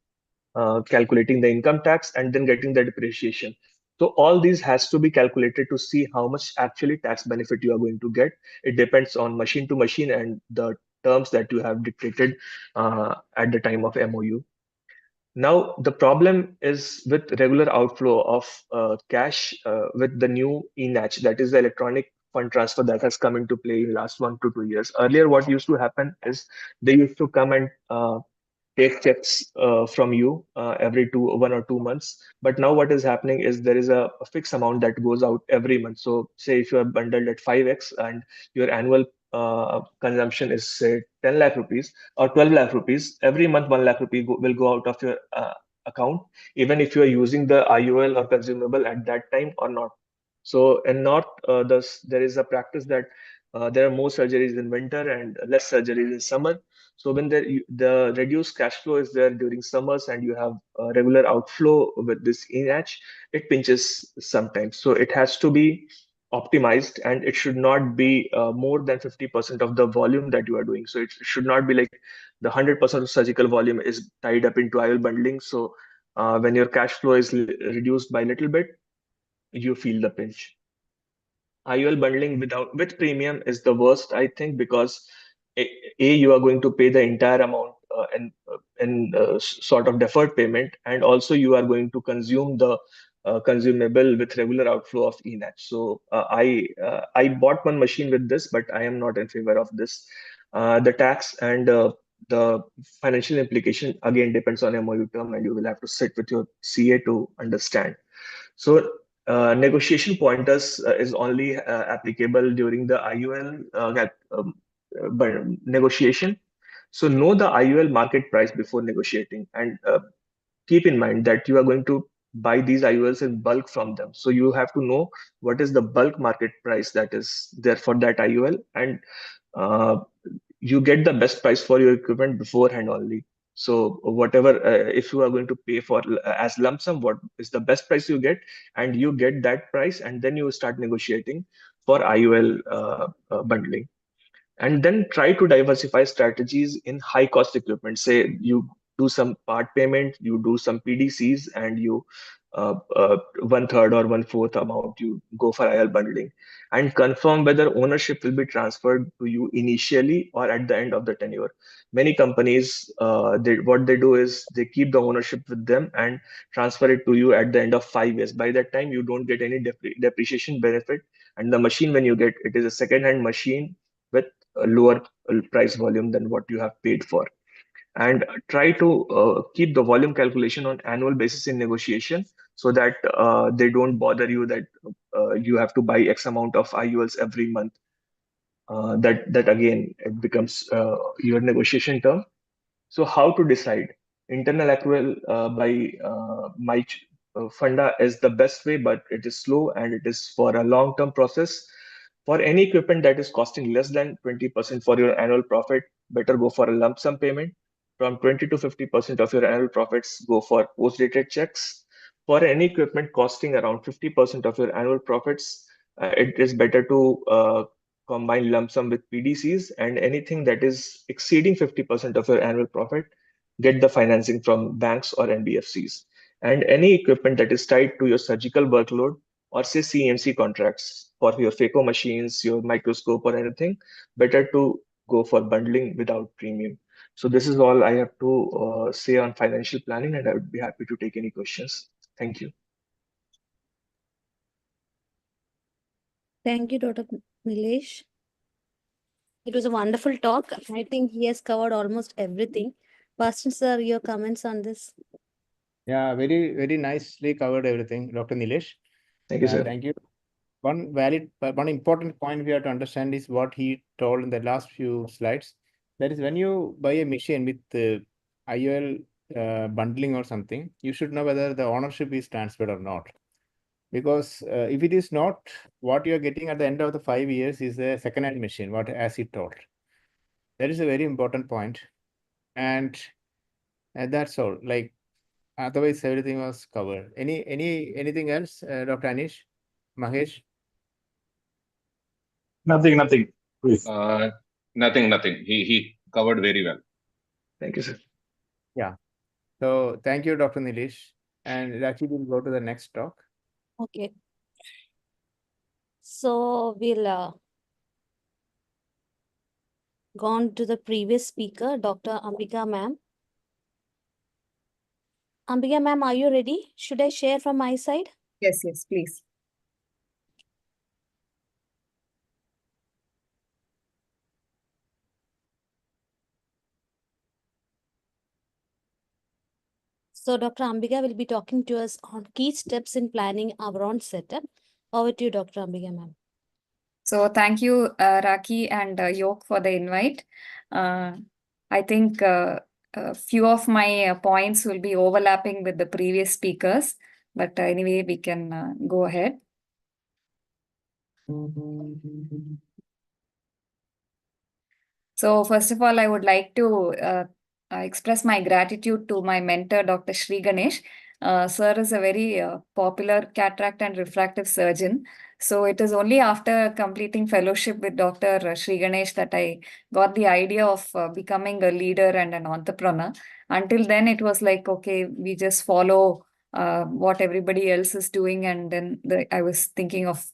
calculating the income tax and then getting the depreciation. So all these has to be calculated to see how much actually tax benefit you are going to get. It depends on machine to machine and the terms that you have dictated at the time of MOU. Now, the problem is with regular outflow of cash with the new ENACH, that is the electronic fund transfer that has come into play in last 1 to 2 years. Earlier, what used to happen is they used to come and take checks from you every 1 or 2 months. But now what is happening is there is a fixed amount that goes out every month. So say if you are bundled at 5x and your annual consumption is, say, 10 lakh rupees or 12 lakh rupees, every month 1 lakh rupee will go out of your account, even if you are using the IOL or consumable at that time or not. So in North, there is a practice that there are more surgeries in winter and less surgeries in summer. So when the reduced cash flow is there during summers and you have regular outflow with this ENACH, it pinches sometimes. So it has to be optimized, and it should not be more than 50% of the volume that you are doing. So it should not be like the 100% of surgical volume is tied up into IOL bundling. So when your cash flow is reduced by a little bit, you feel the pinch. IOL bundling with premium is the worst, I think, because you are going to pay the entire amount in sort of deferred payment, and also you are going to consume the consumable with regular outflow of ENACH. So I bought one machine with this, but I am not in favor of this. The tax and the financial implication again depends on MOU term, and you will have to sit with your CA to understand. So negotiation pointers is only applicable during the IOL negotiation. So know the IOL market price before negotiating, and keep in mind that you are going to buy these IOLs in bulk from them. So you have to know what is the bulk market price that is there for that IOL, and you get the best price for your equipment beforehand only. So whatever, if you are going to pay for as lump sum, what is the best price you get, and you get that price, and then you start negotiating for IOL bundling. And then try to diversify strategies in high cost equipment. Say you do some part payment, you do some PDCs, and you 1/3 or 1/4 amount you go for IL bundling, and confirm whether ownership will be transferred to you initially or at the end of the tenure. Many companies, what they do is they keep the ownership with them and transfer it to you at the end of 5 years. By that time, you don't get any depreciation benefit, and the machine, when you get it, is a second-hand machine with a lower price volume than what you have paid for. And try to keep the volume calculation on annual basis in negotiation, so that they don't bother you that you have to buy X amount of IULs every month. That again, it becomes your negotiation term. So how to decide? Internal accrual by my funda is the best way, but it is slow and it is for a long-term process. For any equipment that is costing less than 20% for your annual profit, better go for a lump sum payment. From 20 to 50% of your annual profits, go for post-dated checks. For any equipment costing around 50% of your annual profits, it is better to combine lump sum with PDCs, and anything that is exceeding 50% of your annual profit, get the financing from banks or NBFCs. And any equipment that is tied to your surgical workload, or say CMC contracts for your phaco machines, your microscope or anything, better to go for bundling without premium. So this is all I have to say on financial planning, and I would be happy to take any questions. Thank you. Thank you, Dr. Nilesh. It was a wonderful talk. I think he has covered almost everything. Pastor sir, your comments on this? Yeah, very, very nicely covered everything, Dr. Nilesh. Thank you, sir. Thank you. One important point we have to understand is what he told in the last few slides. That is, when you buy a machine with IOL bundling or something, you should know whether the ownership is transferred or not. Because if it is not, what you are getting at the end of the 5 years is a second-hand machine, what as he told. That is a very important point. And that's all. Like, otherwise everything was covered. Anything else, Dr. Anish, Mahesh? Nothing, please. Nothing. He covered very well. Thank you, sir. Yeah. So thank you, Dr. Nilesh. And actually, we'll go to the next talk. Okay. So we'll go on to the previous speaker, Dr. Ambika ma'am. Ambika ma'am, are you ready? Should I share from my side? Yes, please. So Dr. Ambika will be talking to us on key steps in planning our own setup. Over to you, Dr. Ambika ma'am. So thank you, Raki and Yok, for the invite. I think a few of my points will be overlapping with the previous speakers, but anyway, we can go ahead. So first of all, I would like to express my gratitude to my mentor, Dr. Sri Ganesh. Sir is a very popular cataract and refractive surgeon. So it is only after completing fellowship with Dr. Sri Ganesh that I got the idea of becoming a leader and an entrepreneur. Until then, it was like, okay, we just follow what everybody else is doing. And then I was thinking of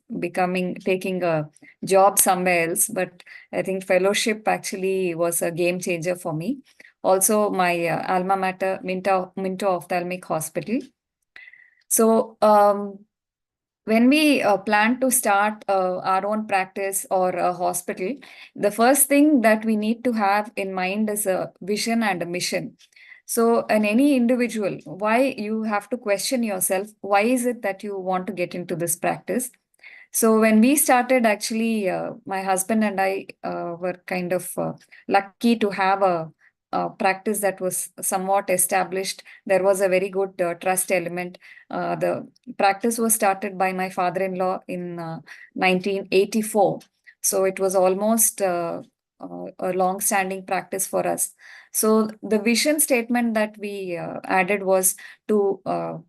taking a job somewhere else. But I think fellowship actually was a game changer for me. Also, my alma mater, Minto Ophthalmic Hospital. So when we plan to start our own practice or a hospital, the first thing that we need to have in mind is a vision and a mission. So in any individual, why you have to question yourself, why is it that you want to get into this practice? So when we started, actually, my husband and I were kind of lucky to have a practice that was somewhat established. There was a very good trust element. The practice was started by my father-in-law in 1984. So it was almost a long-standing practice for us. So the vision statement that we added was to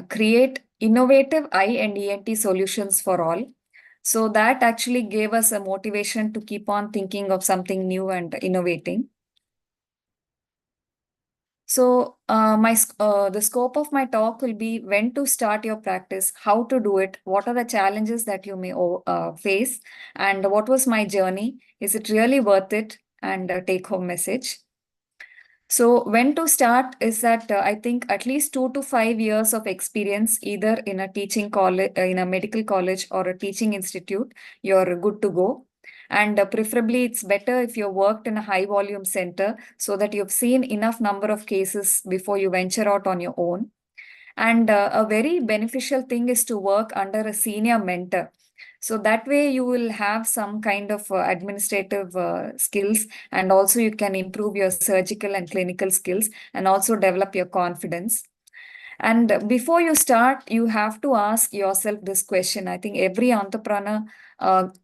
create innovative eye and ENT solutions for all. So that actually gave us a motivation to keep on thinking of something new and innovating. So the scope of my talk will be when to start your practice, how to do it, what are the challenges that you may face, and what was my journey? Is it really worth it? And take home message. So when to start is that I think at least 2 to 5 years of experience, either in a teaching college, in a medical college or a teaching institute, you're good to go. And preferably it's better if you worked in a high volume center so that you've seen enough number of cases before you venture out on your own. And a very beneficial thing is to work under a senior mentor. So that way you will have some kind of administrative skills, and also you can improve your surgical and clinical skills and also develop your confidence. And before you start, you have to ask yourself this question. I think every entrepreneur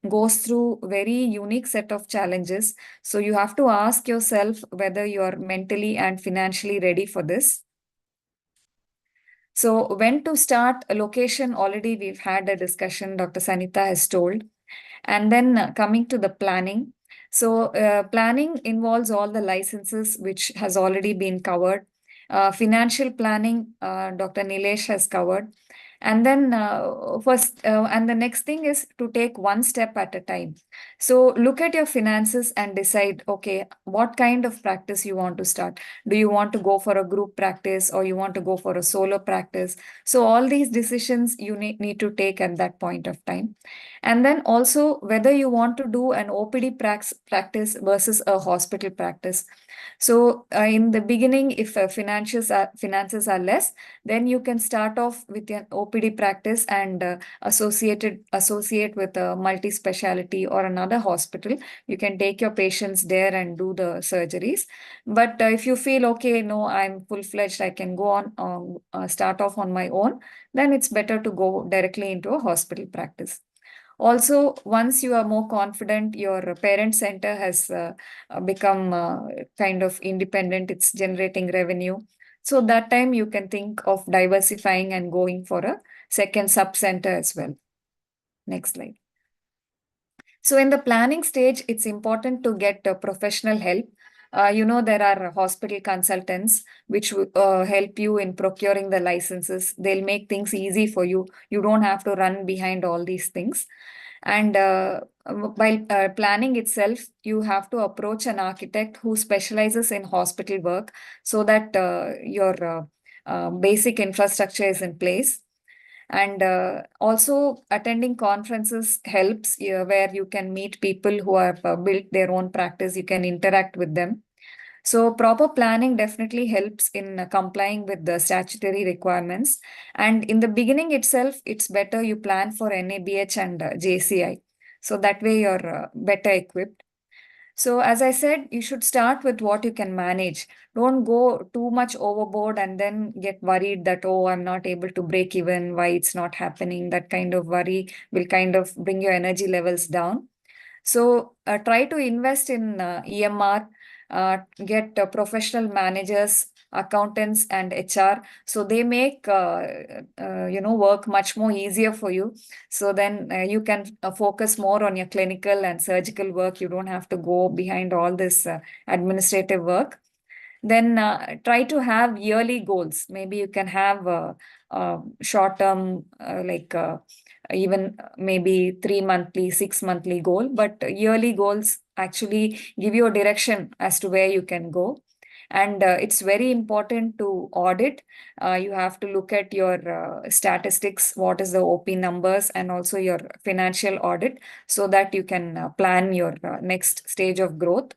goes through very unique set of challenges. So you have to ask yourself whether you are mentally and financially ready for this. So when to start a location, already we've had a discussion, Dr. Sanita has told. And then coming to the planning. So planning involves all the licenses, which has already been covered. Financial planning, Dr. Nilesh has covered. And then and the next thing is to take one step at a time. So look at your finances and decide, okay, what kind of practice you want to start. Do you want to go for a group practice or you want to go for a solo practice? So all these decisions you need to take at that point of time. And then also whether you want to do an OPD practice versus a hospital practice. So in the beginning, if finances are less, then you can start off with an OPD practice and associate with a multi-speciality or another hospital. You can take your patients there and do the surgeries. But if you feel, okay, no, I'm full-fledged, I can go on, start off on my own, then it's better to go directly into a hospital practice. Also, once you are more confident, your parent center has become kind of independent, it's generating revenue. So that time you can think of diversifying and going for a second sub center as well. Next slide. So in the planning stage, it's important to get professional help. There are hospital consultants which will help you in procuring the licenses. They'll make things easy for you. You don't have to run behind all these things. And while planning itself, you have to approach an architect who specializes in hospital work so that your basic infrastructure is in place. And also attending conferences helps where you can meet people who have built their own practice. You can interact with them. So proper planning definitely helps in complying with the statutory requirements. And in the beginning itself, it's better you plan for NABH and JCI. So that way you're better equipped. So as I said, you should start with what you can manage. Don't go too much overboard and then get worried that, oh, I'm not able to break even, why it's not happening. That kind of worry will kind of bring your energy levels down. So try to invest in EMR, get professional managers, accountants and HR. So they make work much more easier for you. So then you can focus more on your clinical and surgical work. You don't have to go behind all this administrative work. Then try to have yearly goals. Maybe you can have short-term even maybe 3 monthly, 6 monthly goal, but yearly goals actually give you a direction as to where you can go. And it's very important to audit. You have to look at your statistics, what is the OP numbers, and also your financial audit so that you can plan your next stage of growth.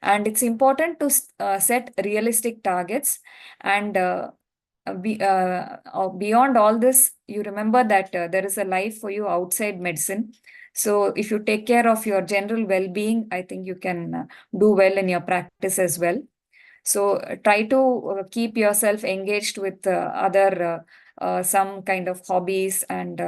And it's important to set realistic targets. And beyond all this, you remember that there is a life for you outside medicine. So if you take care of your general well-being, I think you can do well in your practice as well. So try to keep yourself engaged with other some kind of hobbies, and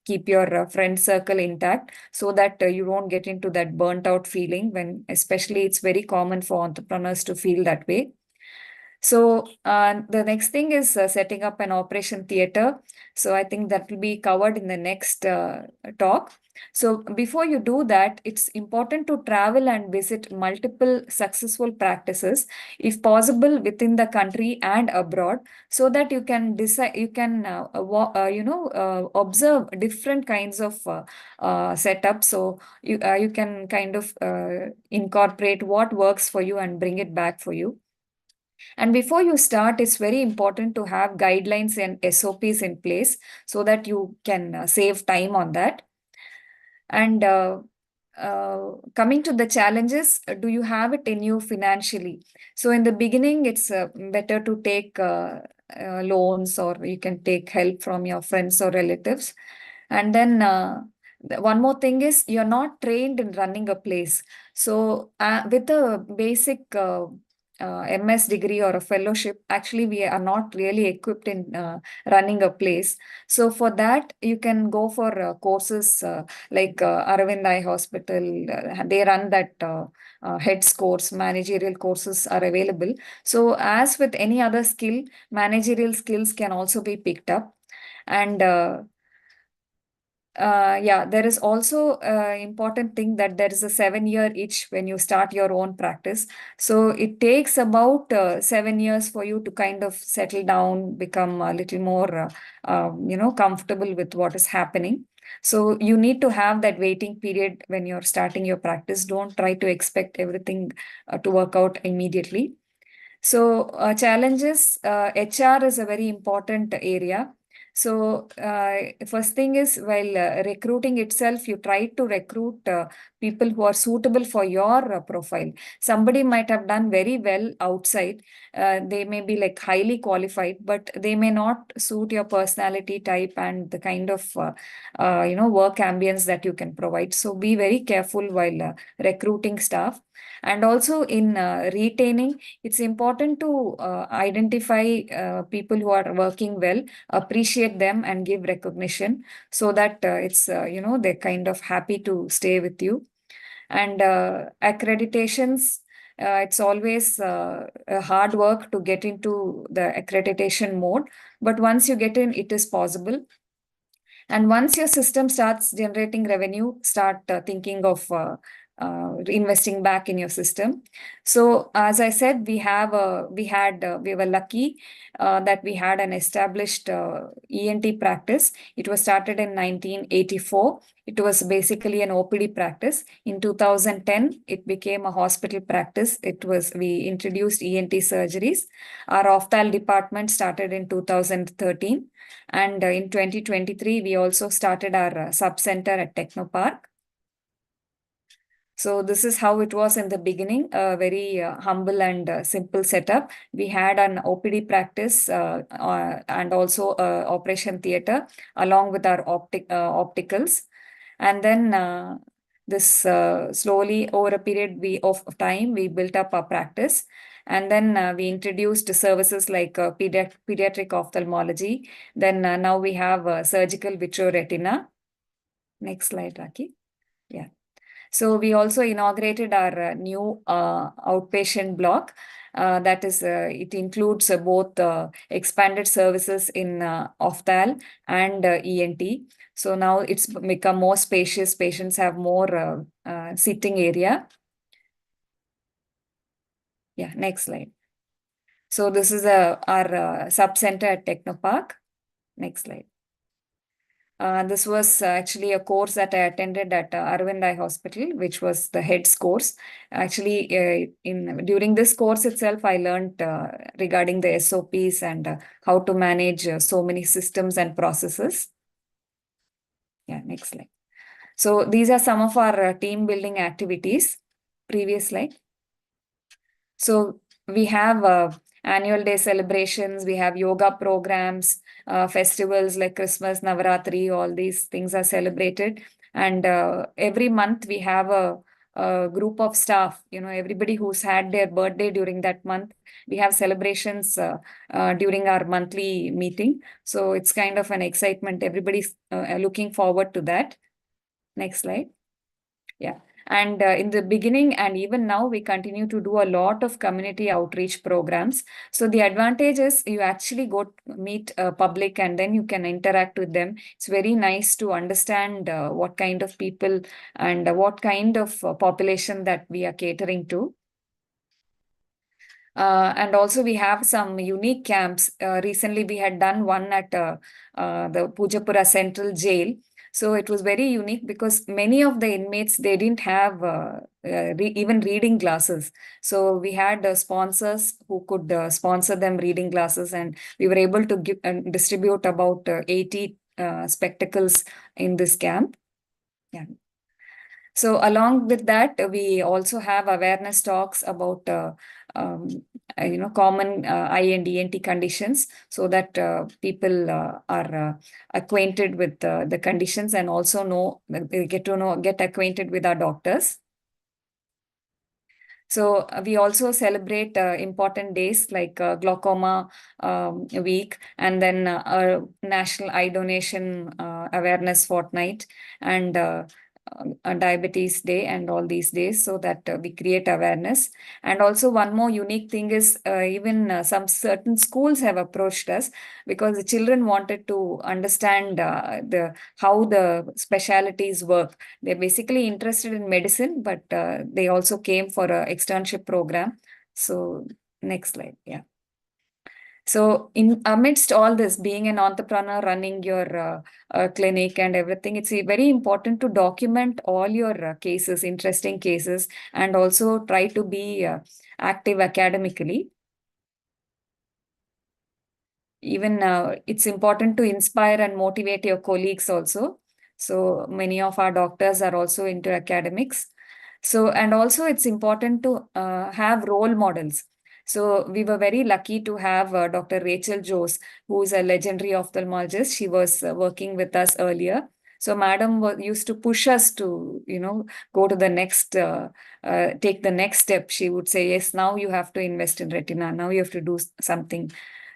keep your friend circle intact, so that you don't get into that burnt out feeling, when especially it's very common for entrepreneurs to feel that way. So the next thing is setting up an operation theater. So I think that will be covered in the next talk. So before you do that, it's important to travel and visit multiple successful practices, if possible within the country and abroad, so that you can decide, you can observe different kinds of setups. So you can kind of incorporate what works for you and bring it back for you. And before you start, it's very important to have guidelines and SOPs in place, so that you can save time on that. And coming to the challenges, do you have it in you financially? So in the beginning, it's better to take loans, or you can take help from your friends or relatives. And then one more thing is, you're not trained in running a place. So with a basic MS degree or a fellowship, actually we are not really equipped in running a place. So for that, you can go for courses like Aravind Eye Hospital. They run that heads course. Managerial courses are available. So as with any other skill, managerial skills can also be picked up. And yeah, there is also important thing that there is a 7-year itch when you start your own practice. So it takes about 7 years for you to kind of settle down, become a little more, comfortable with what is happening. So you need to have that waiting period when you're starting your practice. Don't try to expect everything to work out immediately. So challenges, HR is a very important area. So first thing is, while recruiting itself, you try to recruit people who are suitable for your profile. Somebody might have done very well outside. They may be like highly qualified, but they may not suit your personality type and the kind of work ambience that you can provide. So be very careful while recruiting staff. And also in retaining, it's important to identify people who are working well, appreciate them, and give recognition, so that it's they're kind of happy to stay with you. And accreditations, it's always a hard work to get into the accreditation mode, but once you get in, it is possible. And once your system starts generating revenue, start thinking of investing back in your system. So as I said, we were lucky that we had an established ENT practice. It was started in 1984. It was basically an OPD practice. In 2010, it became a hospital practice. We introduced ENT surgeries. Our ophthalm department started in 2013. And in 2023, we also started our sub-center at Technopark. So this is how it was in the beginning, a very humble and simple setup. We had an OPD practice and also operation theater along with our opticals. And then this slowly over a period of time, we built up our practice. And then we introduced services like pediatric ophthalmology. Then now we have surgical vitreoretina. Next slide, Raki. Yeah. So we also inaugurated our new outpatient block. That is, it includes both expanded services in opthal and ENT. So now it's become more spacious. Patients have more sitting area. Yeah, next slide. So this is our sub-center at Technopark. Next slide. This was actually a course that I attended at Aravind Eye Hospital, which was the heads course. Actually, during this course itself, I learned regarding the SOPs and how to manage so many systems and processes. Yeah, next slide. So these are some of our team building activities. Previous slide. So we have annual day celebrations, we have yoga programs, festivals like Christmas, Navaratri, all these things are celebrated. And every month we have group of staff, everybody who's had their birthday during that month. We have celebrations during our monthly meeting. So it's kind of an excitement. Everybody's looking forward to that. Next slide. Yeah. And in the beginning and even now, we continue to do a lot of community outreach programs. So the advantage is you actually go meet public and then you can interact with them. It's very nice to understand what kind of people and what kind of population that we are catering to. And also we have some unique camps. Recently, we had done one at the Pujapura Central Jail. So it was very unique because many of the inmates, they didn't have even reading glasses. So we had sponsors who could sponsor them reading glasses, and we were able to give and distribute about 80 spectacles in this camp. Yeah. So along with that, we also have awareness talks about common eye and ENT conditions, so that people are acquainted with the conditions and also get acquainted with our doctors. So we also celebrate important days like glaucoma week, and then National Eye Donation Awareness Fortnight, and Diabetes Day, and all these days, so that we create awareness. And also one more unique thing is even some certain schools have approached us because the children wanted to understand how the specialties work. They're basically interested in medicine, but they also came for an externship program. So next slide. Yeah. So in amidst all this, being an entrepreneur, running your clinic and everything, it's very important to document all your cases, interesting cases, and also try to be active academically. Even it's important to inspire and motivate your colleagues also. So many of our doctors are also into academics. So, and also it's important to have role models. So we were very lucky to have Dr. Rachel Jose, who is a legendary ophthalmologist. She was working with us earlier. So madam used to push us to, go to the next, take the next step. She would say, yes, now you have to invest in retina. Now you have to do something.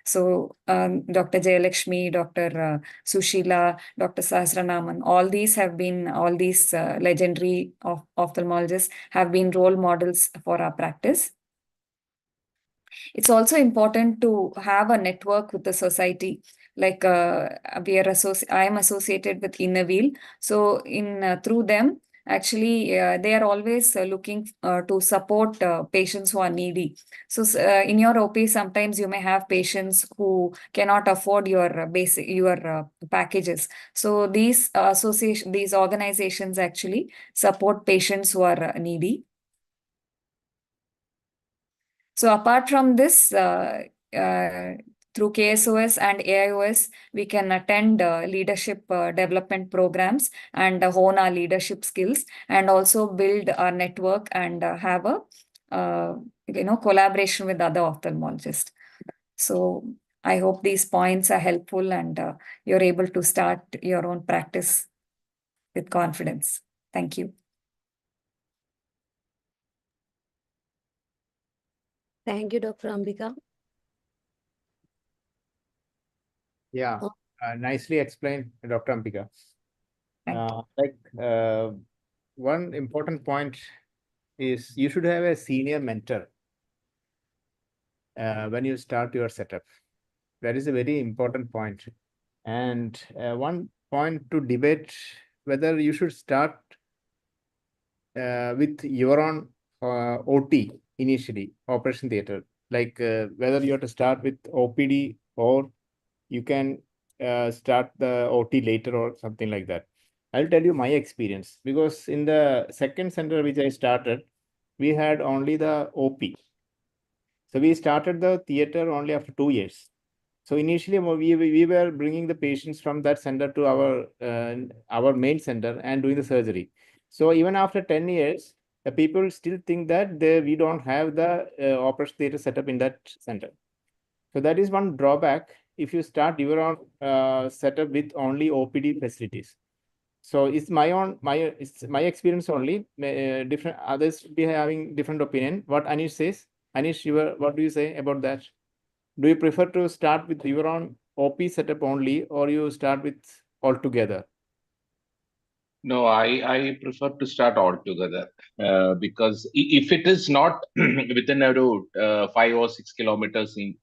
So Dr. Jayalakshmi, Dr. Sushila, Dr. Sahasranaman, all these legendary ophthalmologists have been role models for our practice. It's also important to have a network with the society. Like I am associated with Innerwheel. So through them, actually, they are always looking to support patients who are needy. So in your OP, sometimes you may have patients who cannot afford your packages. So these organizations actually support patients who are needy. So apart from this, through KSOS and AIOS, we can attend leadership development programs and hone our leadership skills, and also build our network and have a collaboration with other ophthalmologists. So I hope these points are helpful and you're able to start your own practice with confidence. Thank you. Thank you, Dr. Ambika. Yeah, nicely explained, Dr. Ambika. One important point is you should have a senior mentor when you start your setup. That is a very important point. And one point to debate whether you should start with your own OT initially, operation theater, like whether you have to start with OPD or you can start the OT later or something like that. I'll tell you my experience, because in the second center which I started, we had only the OP. So we started the theater only after 2 years. So initially we were bringing the patients from that center to our main center and doing the surgery. So even after 10 years, the people still think that we don't have the operation theater setup in that center. So that is one drawback if you start your own setup with only OPD facilities. So it's my experience only. Different others be having different opinion. What Anish says, Anish, what do you say about that? Do you prefer to start with your own OP setup only, or you start with all together? No, I prefer to start all together because if it is not within a route 5 or 6 kilometers, if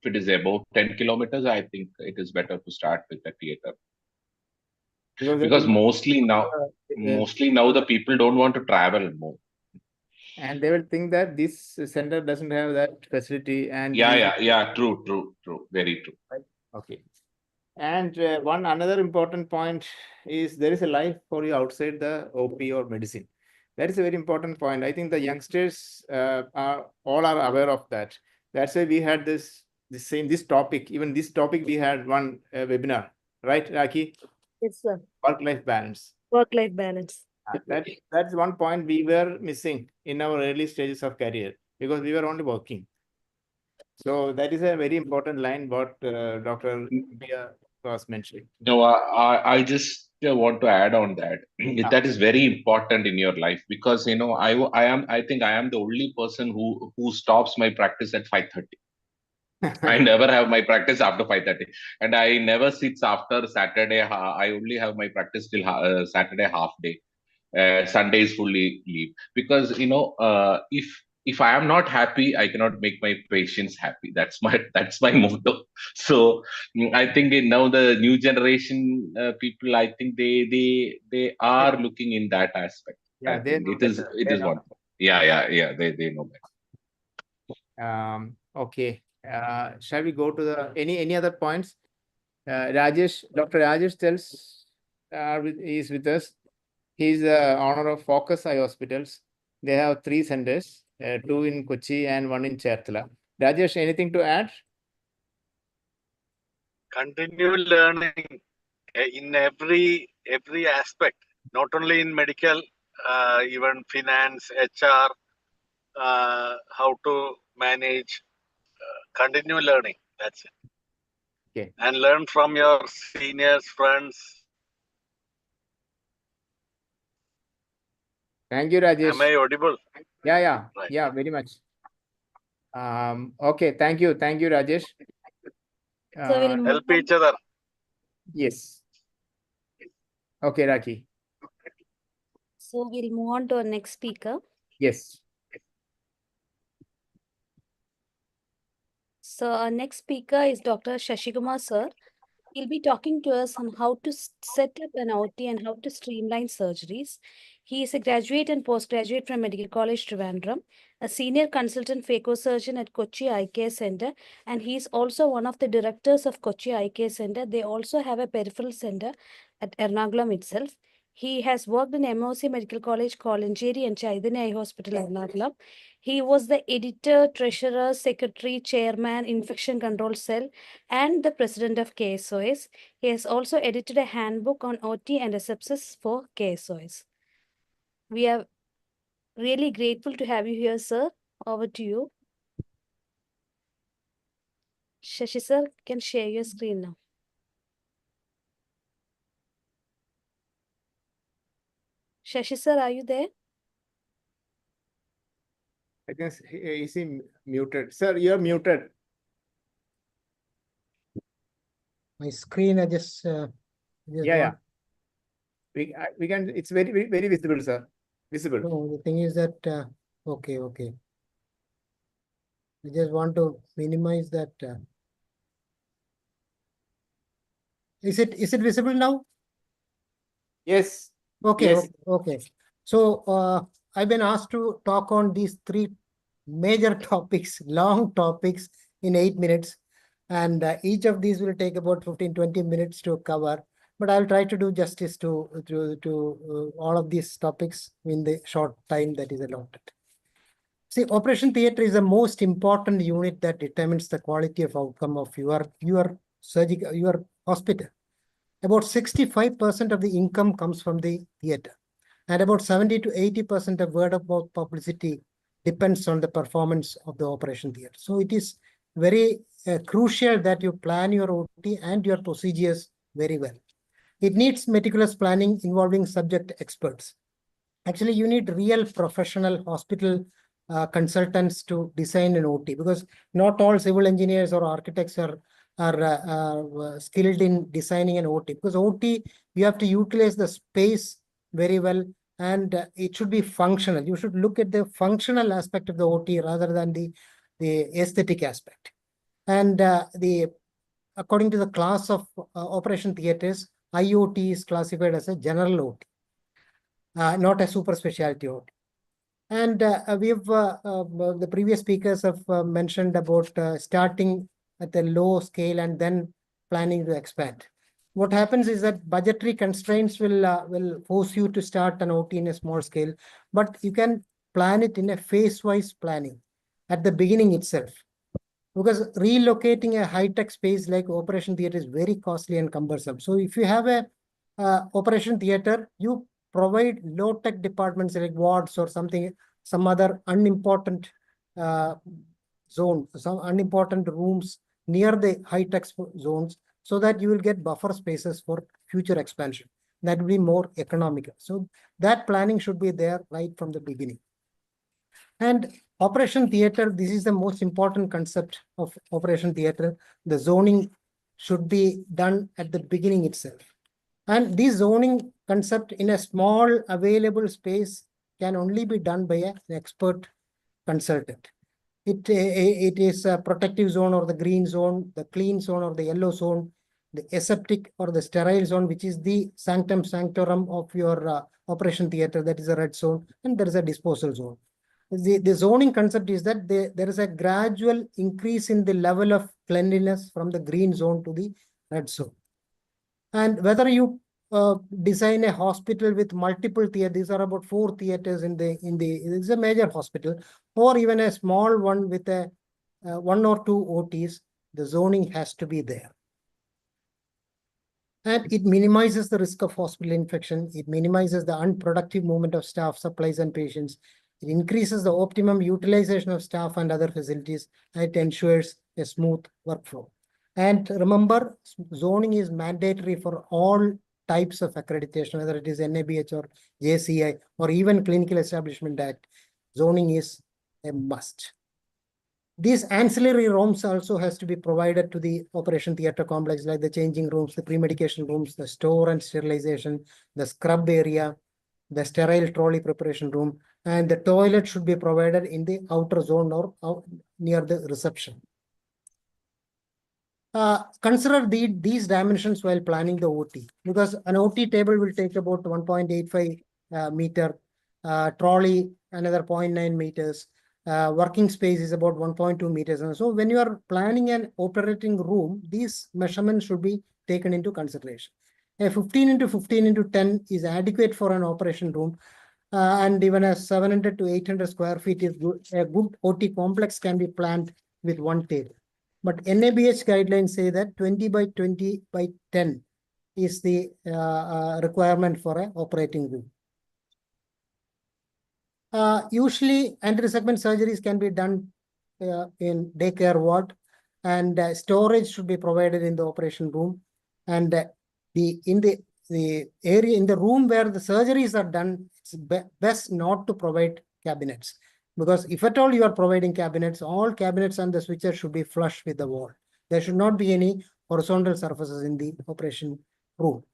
it is above 10 kilometers, I think it is better to start with the theater. Because uh, mostly now the people don't want to travel more. and they will think that this center doesn't have that facility and Yeah. True. Very true. Okay. And one another important point is there is a life for you outside the OP or medicine. That is a very important point. I think the youngsters are aware of that. That's why we had this topic. Even this topic we had one webinar, right, Raki? Yes, sir. Work-life balance. Work-life balance. That's one point we were missing in our early stages of career because we were only working. So that is a very important line what Dr. Bia was mentioning. No, I just want to add on that. That is very important in your life because I think I am the only person who stops my practice at 5:30. I never have my practice after 5:30, and I never sits after Saturday. I only have my practice till Saturday half day. Sunday is fully leave because if I am not happy, I cannot make my patients happy. That's my motto. So I think now the new generation people, I think they are looking in that aspect. Yeah, I they think know it is better. it They is know. one. Yeah. They know better. Okay. Shall we go to the any other points? Rajesh, Dr. Rajesh is with us. He's the owner of Focus Eye Hospitals. They have 3 centers, 2 in Kochi and 1 in Cherthala. Rajesh, anything to add? Continue learning in every aspect, not only in medical, even finance, HR, how to manage. Continue learning. That's it. Okay. And learn from your seniors, friends. Thank you, Rajesh. Am I audible? Yeah. Right. Yeah, very much. Okay, thank you, Rajesh. So we'll move Help on. each other. Yes. Okay, Raki. So we'll move on to our next speaker. Yes. So our next speaker is Dr. Shashikumar sir. He'll be talking to us on how to set up an OT and how to streamline surgeries. He is a graduate and postgraduate from Medical College Trivandrum, a senior consultant phacosurgeon at Kochi Eye Care Center, and he is also one of the directors of Kochi Eye Care Center. They also have a peripheral center at Ernakulam itself. He has worked in MOC Medical College, Kolancheri, and Chaitanya Eye Hospital, Ernakulam. He was the editor, treasurer, secretary, chairman, infection control cell, and the president of KSOS. He has also edited a handbook on OT and sepsis for KSOS. We are really grateful to have you here, sir. Over to you. Shashi sir, you can share your screen now. Shashi sir, are you there? I guess is he muted? Sir, you're muted. My screen, I just Yeah. We can. It's very visible, sir. Visible. No, the thing is that okay. I just want to minimize that. Is it visible now? Yes. Okay. Yes. Okay. So I've been asked to talk on these 3 major topics, long topics in 8 minutes. And each of these will take about 15-20 minutes to cover. But I'll try to do justice to all of these topics in the short time that is allotted. See, operation theater is the most important unit that determines the quality of outcome of your hospital. About 65% of the income comes from the theater, and about 70 to 80% of word of mouth publicity depends on the performance of the operation theater. So it is very crucial that you plan your OT and your procedures very well. It needs meticulous planning involving subject experts. Actually, you need real professional hospital consultants to design an OT, because not all civil engineers or architects are skilled in designing an OT. Because OT, you have to utilize the space very well, and it should be functional. You should look at the functional aspect of the OT rather than the aesthetic aspect. And according to the class of operation theaters, IOT is classified as a general OT, not a super specialty OT. And the previous speakers have mentioned about starting at a low scale and then planning to expand. What happens is that budgetary constraints will force you to start an OT in a small scale, but you can plan it in a phase-wise planning at the beginning itself. Because relocating a high-tech space like operation theater is very costly and cumbersome. So if you have a operation theater, you provide low-tech departments like wards or something, some other unimportant zone, some unimportant rooms near the high-tech zones, so that you will get buffer spaces for future expansion. That will be more economical. So that planning should be there right from the beginning. And operation theater, this is the most important concept of operation theater. The zoning should be done at the beginning itself. And this zoning concept in a small available space can only be done by an expert consultant. It is a protective zone or the green zone, the clean zone or the yellow zone, the aseptic or the sterile zone, which is the sanctum sanctorum of your operation theater, that is a red zone, and there is a disposal zone. The zoning concept is that there is a gradual increase in the level of cleanliness from the green zone to the red zone. And whether you design a hospital with multiple theaters, these are about 4 theaters it's a major hospital, or even a small one with a 1 or 2 OTs, the zoning has to be there. And it minimizes the risk of hospital infection. It minimizes the unproductive movement of staff, supplies, and patients. It increases the optimum utilization of staff and other facilities, and it ensures a smooth workflow. And remember, zoning is mandatory for all types of accreditation, whether it is NABH or JCI or even Clinical Establishment Act. Zoning is a must. These ancillary rooms also has to be provided to the operation theater complex, like the changing rooms, the pre-medication rooms, the store and sterilization, the scrub area, the sterile trolley preparation room, and the toilet should be provided in the outer zone or near the reception. Consider these dimensions while planning the OT, because an OT table will take about 1.85 meter, trolley another 0.9 meters, working space is about 1.2 meters. And so when you are planning an operating room, these measurements should be taken into consideration. A 15 into 15 into 10 is adequate for an operation room, and even a 700 to 800 square feet is good. A good OT complex can be planned with 1 table. But NABH guidelines say that 20 by 20 by 10 is the requirement for an operating room. Usually, anterior segment surgeries can be done in daycare ward, and storage should be provided in the operation room. And in the area, in the room where the surgeries are done, it's best not to provide cabinets. Because if at all you are providing cabinets, all cabinets and the switches should be flush with the wall. There should not be any horizontal surfaces in the operation room.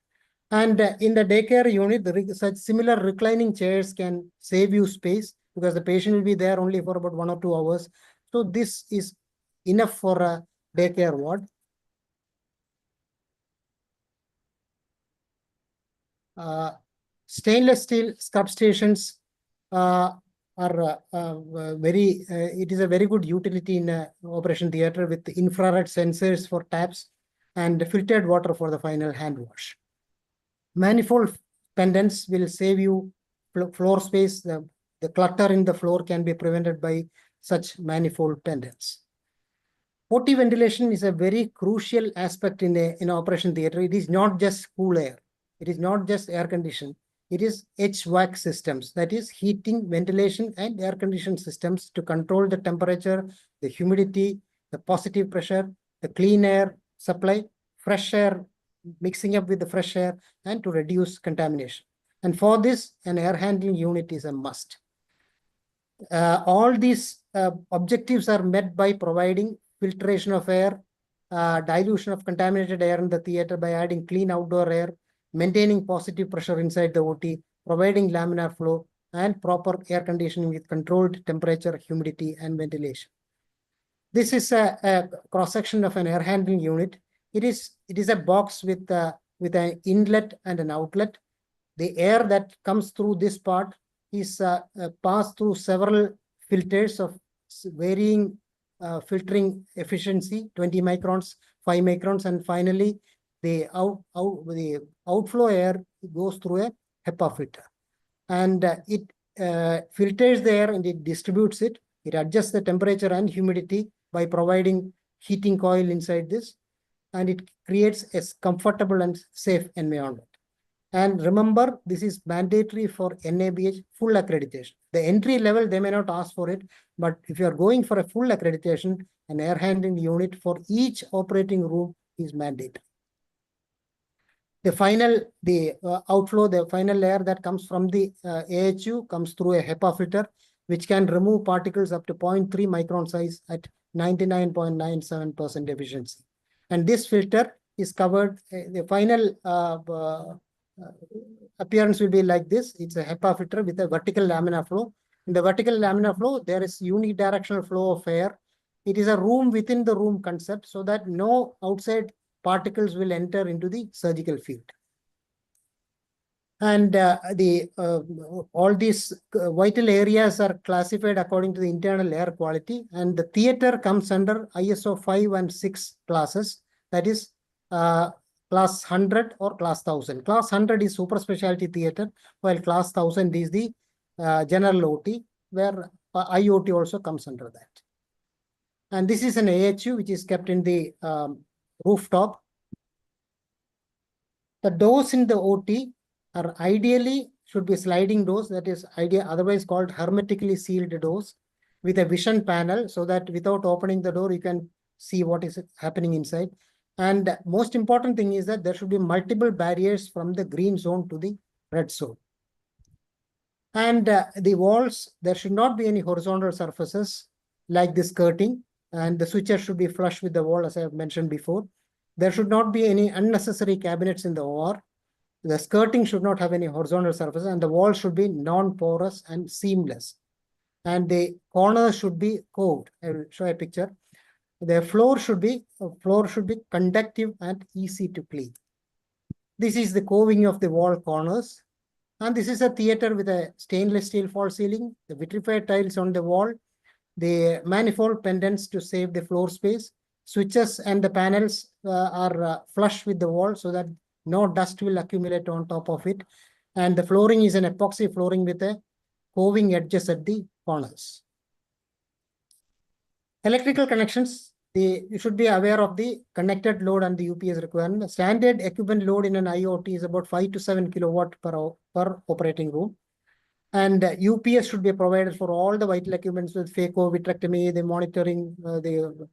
And in the daycare unit, such similar reclining chairs can save you space, because the patient will be there only for about 1 or 2 hours. So this is enough for a daycare ward. Stainless steel scrub stations are it is a very good utility in operation theater, with infrared sensors for taps and filtered water for the final hand wash. Manifold pendants will save you floor space. The clutter in the floor can be prevented by such manifold pendants. OT ventilation is a very crucial aspect in operation theater. It is not just cool air. It is not just air condition. It is HVAC systems, that is heating, ventilation, and air conditioning systems to control the temperature, the humidity, the positive pressure, the clean air supply, fresh air mixing up with the fresh air and to reduce contamination. And for this, an air handling unit is a must. All these objectives are met by providing filtration of air, dilution of contaminated air in the theater by adding clean outdoor air, maintaining positive pressure inside the OT, providing laminar flow, and proper air conditioning with controlled temperature, humidity, and ventilation. This is a cross-section of an air handling unit. It is a box with an inlet and an outlet. The air that comes through this part is passed through several filters of varying filtering efficiency, 20 microns, 5 microns, and finally the outflow air goes through a HEPA filter. And it filters the air and it distributes it. It adjusts the temperature and humidity by providing heating coil inside this, and it creates a comfortable and safe environment. And remember, this is mandatory for NABH full accreditation. The entry level, they may not ask for it, but if you are going for a full accreditation, an air handling unit for each operating room is mandatory. The final, outflow, the final air that comes from the AHU comes through a HEPA filter, which can remove particles up to 0.3 micron size at 99.97% efficiency. And this filter is covered, the final appearance will be like this. It's a HEPA filter with a vertical laminar flow. In the vertical laminar flow, there is unidirectional flow of air. It is a room within the room concept so that no outside particles will enter into the surgical field. And all these vital areas are classified according to the internal air quality. And the theater comes under ISO 5 and 6 classes. That is class 100 or class 1000. Class 100 is super specialty theater, while class 1000 is the general OT, where IOT also comes under that. And this is an AHU which is kept in the rooftop. The doors in the OT are ideally should be sliding doors, that is otherwise called hermetically sealed doors with a vision panel, so that without opening the door, you can see what is happening inside. And most important thing is that there should be multiple barriers from the green zone to the red zone. And the walls, there should not be any horizontal surfaces like the skirting, and the switches should be flush with the wall, as I have mentioned before. There should not be any unnecessary cabinets in the OR. The skirting should not have any horizontal surfaces, and the wall should be non-porous and seamless. And the corners should be coved. I will show a picture. The floor should be conductive and easy to clean. This is the coving of the wall corners. And this is a theater with a stainless steel false ceiling, the vitrified tiles on the wall, the manifold pendants to save the floor space. Switches and the panels are flush with the wall so that no dust will accumulate on top of it. And the flooring is an epoxy flooring with a coving edges at the corners. Electrical connections, you should be aware of the connected load and the UPS requirement. Standard equipment load in an IoT is about 5 to 7 kilowatt per operating room. And UPS should be provided for all the vital equipments with phaco, vitrectomy, the monitoring, the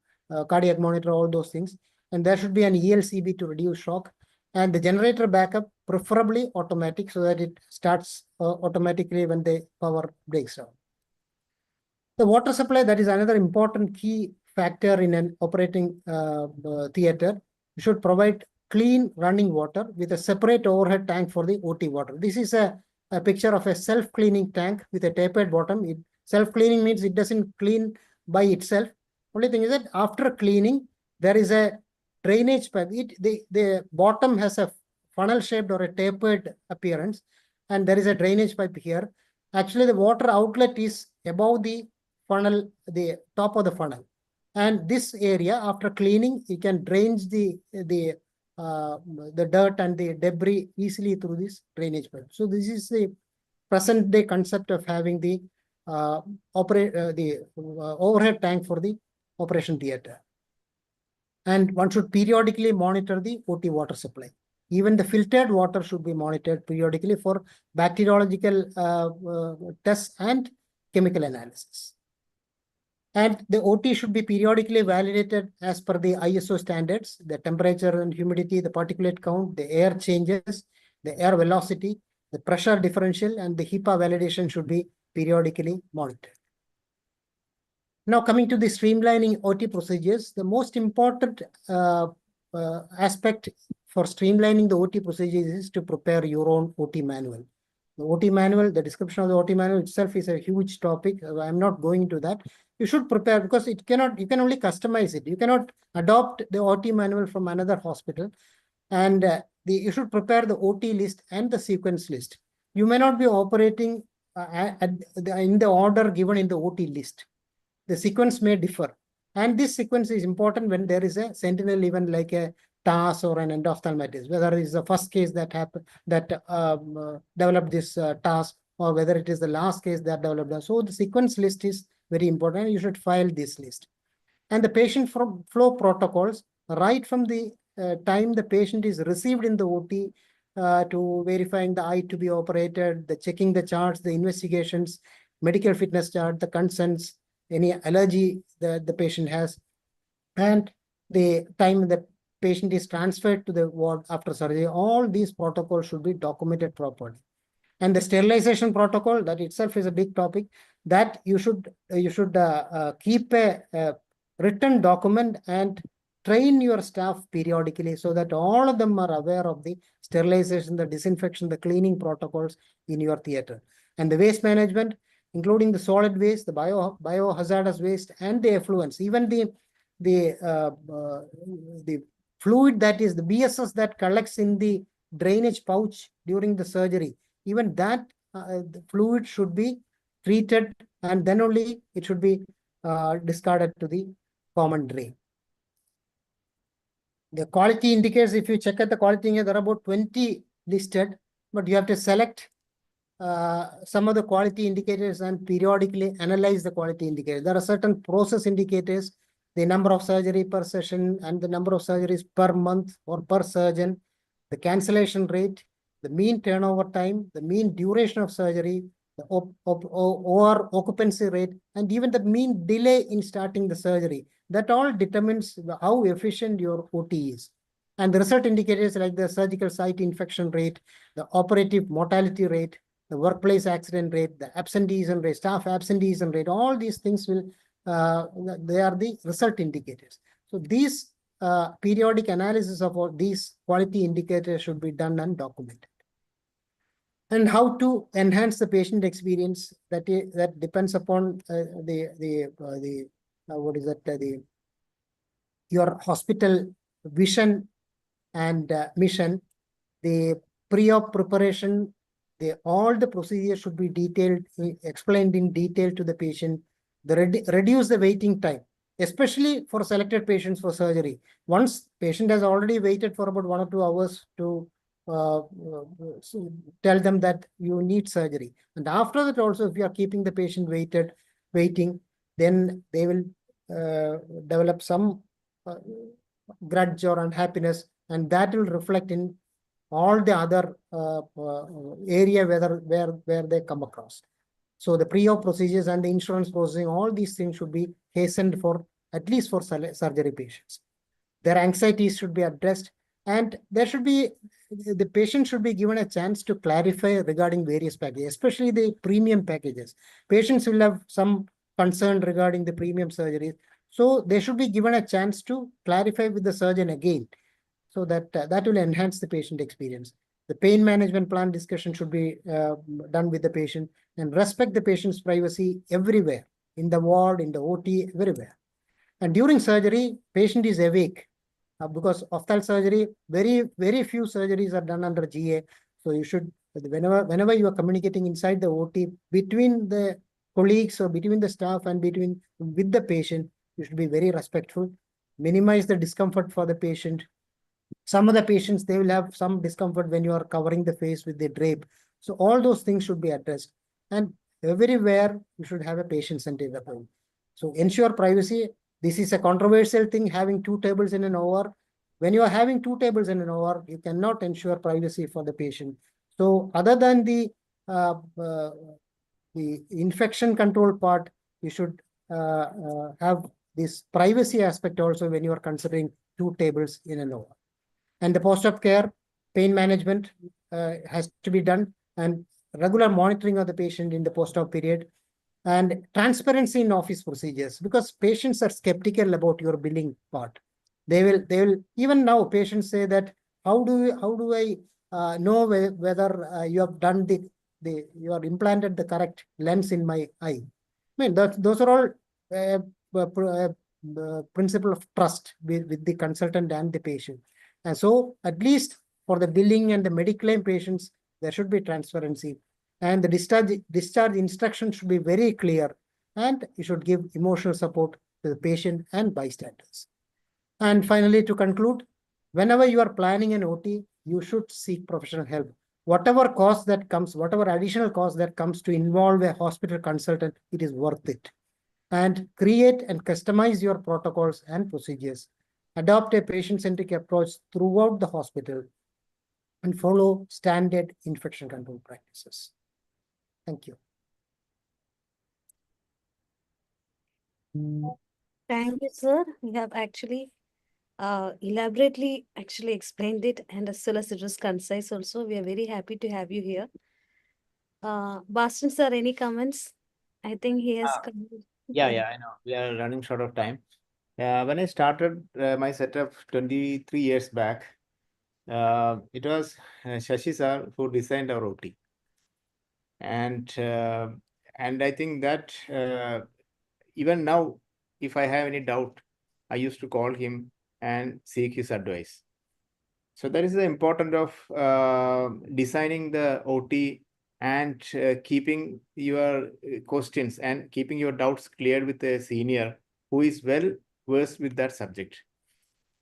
cardiac monitor, all those things. And there should be an ELCB to reduce shock. And the generator backup, preferably automatic, so that it starts automatically when the power breaks down. The water supply, that is another important key factor in an operating theater. You should provide clean running water with a separate overhead tank for the OT water. This is a picture of a self-cleaning tank with a tapered bottom. Self-cleaning means it doesn't clean by itself. Only thing is that after cleaning, there is a drainage pipe. The bottom has a funnel-shaped or a tapered appearance, and there is a drainage pipe here. Actually, the water outlet is above the funnel, the top of the funnel. And this area, after cleaning, you can drain the dirt and the debris easily through this drainage pipe. So this is the present day concept of having the overhead tank for the operation theater. And one should periodically monitor the OT water supply. Even the filtered water should be monitored periodically for bacteriological tests and chemical analysis. And the OT should be periodically validated as per the ISO standards, the temperature and humidity, the particulate count, the air changes, the air velocity, the pressure differential, and the HEPA validation should be periodically monitored. Now coming to the streamlining OT procedures, the most important aspect for streamlining the OT procedures is to prepare your own OT manual. The OT manual, the description of the OT manual itself is a huge topic. I'm not going into that. You should prepare because you can only customize it. You cannot adopt the OT manual from another hospital. And you should prepare the OT list and the sequence list. You may not be operating in the order given in the OT list. The sequence may differ. And this sequence is important when there is a sentinel event like a TAS or an endophthalmitis, whether it is the first case that developed this TAS or whether it is the last case that developed that. So the sequence list is very important. You should file this list. And the patient flow protocols, right from the time the patient is received in the OT to verifying the eye to be operated, the checking the charts, the investigations, medical fitness chart, the consents, any allergy that the patient has, and the time the patient is transferred to the ward after surgery. All these protocols should be documented properly. And the sterilization protocol, that itself is a big topic, that you should keep a written document and train your staff periodically so that all of them are aware of the sterilization, the disinfection, the cleaning protocols in your theater. And the waste management, including the solid waste, the biohazardous waste, and the effluents, even the fluid, that is the BSS that collects in the drainage pouch during the surgery, even that the fluid should be treated, and then only it should be discarded to the common drain. The quality indicators, if you check at the quality indicator, there are about 20 listed, but you have to select some of the quality indicators and periodically analyze the quality indicators. There are certain process indicators, the number of surgery per session and the number of surgeries per month or per surgeon, the cancellation rate, the mean turnover time, the mean duration of surgery, the OR occupancy rate, and even the mean delay in starting the surgery. That all determines how efficient your OT is. And the result indicators like the surgical site infection rate, the operative mortality rate, the workplace accident rate, the absenteeism rate, staff absenteeism rate, all these things will, they are the result indicators. So these periodic analysis of all these quality indicators should be done and documented. And how to enhance the patient experience, that depends upon your hospital vision and mission. The pre-op preparation, all the procedures should be detailed, explained in detail to the patient. Reduce the waiting time, especially for selected patients for surgery. Once patient has already waited for about 1 or 2 hours to tell them that you need surgery. And after that also, if you are keeping the patient waiting, then they will develop some grudge or unhappiness, and that will reflect in all the other area where they come across. So the pre-op procedures and the insurance processing, all these things should be hastened for, at least for surgery patients. Their anxieties should be addressed, and the patient should be given a chance to clarify regarding various packages, especially the premium packages. Patients will have some concern regarding the premium surgeries. So they should be given a chance to clarify with the surgeon again, so that that will enhance the patient experience. The pain management plan discussion should be done with the patient, and respect the patient's privacy everywhere, in the ward, in the OT, everywhere. And during surgery, patient is awake because ophthalmic surgery, very few surgeries are done under GA. So you should, whenever you are communicating inside the OT, between the colleagues or between the staff and with the patient, you should be very respectful, minimize the discomfort for the patient. Some of the patients, they will have some discomfort when you are covering the face with the drape. So all those things should be addressed. And everywhere you should have a patient-centered approach. So ensure privacy. This is a controversial thing, having 2 tables in an OR. When you are having 2 tables in an OR, you cannot ensure privacy for the patient. So other than the infection control part, you should have this privacy aspect also when you are considering 2 tables in an OR. And the post-op care, pain management has to be done, and regular monitoring of the patient in the post-op period, and transparency in office procedures, because patients are skeptical about your billing part. They will even now patients say that how do I know whether you have done you have implanted the correct lens in my eye. I mean, those are all principle of trust with the consultant and the patient. And so at least for the billing and the Mediclaim patients, there should be transparency. And the discharge instruction should be very clear, and you should give emotional support to the patient and bystanders. And finally, to conclude, whenever you are planning an OT, you should seek professional help. Whatever cost that comes, whatever additional cost that comes to involve a hospital consultant, it is worth it. And create and customize your protocols and procedures. Adopt a patient-centric approach throughout the hospital, and follow standard infection control practices. Thank you. Thank you, sir. You have actually elaborately explained it, and as well as it was concise also. We are very happy to have you here. Boston sir, any comments? I think he has come. Yeah, I know. We are running short of time. When I started my setup 23 years back, it was Shashi sir who designed our OT. And I think that even now, if I have any doubt, I used to call him and seek his advice. So that is the importance of designing the OT and keeping your questions and keeping your doubts cleared with a senior who is well versed with that subject.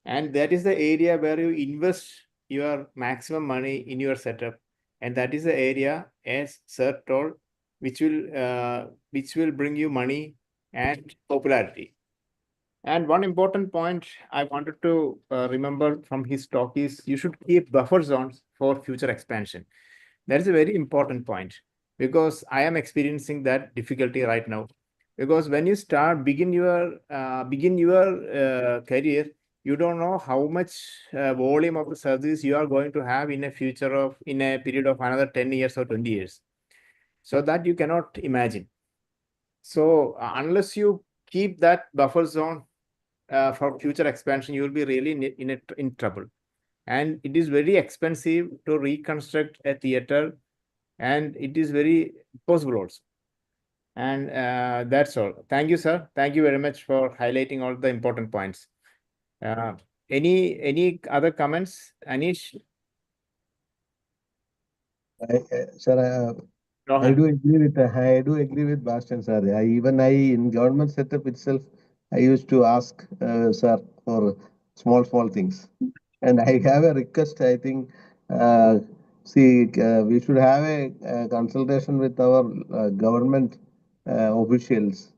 And that is the area where you invest your maximum money in your setup. And that is the area, as Sir told, which will bring you money and popularity. And one important point I wanted to remember from his talk is you should keep buffer zones for future expansion. That is a very important point, because I am experiencing that difficulty right now. Because when you begin your career, you don't know how much volume of the surgeries you are going to have in a period of another 10 years or 20 years. So that you cannot imagine. So unless you keep that buffer zone for future expansion, you will be really in trouble. And it is very expensive to reconstruct a theater, and it is very possible also. And that's all. Thank you, sir. Thank you very much for highlighting all the important points. Any other comments, Anish? Sir, I do agree with Bastian, sir. Even in government setup itself, I used to ask sir for small things. And I have a request. I think we should have a consultation with our government officials,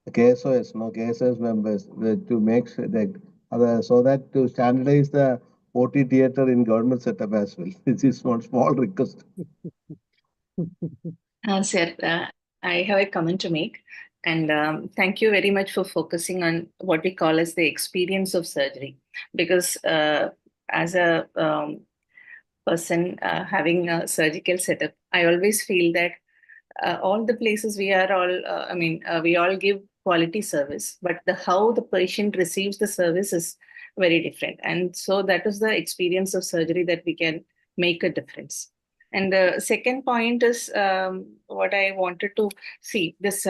KSOS members, to make sure that so that to standardize the OT theater in government setup as well. This is one small request. Sir, I have a comment to make. And thank you very much for focusing on what we call as the experience of surgery. Because as a person having a surgical setup, I always feel that all the places we are all, we all give quality service, but how the patient receives the service is very different. And so that is the experience of surgery that we can make a difference. And the second point is what I wanted to see. This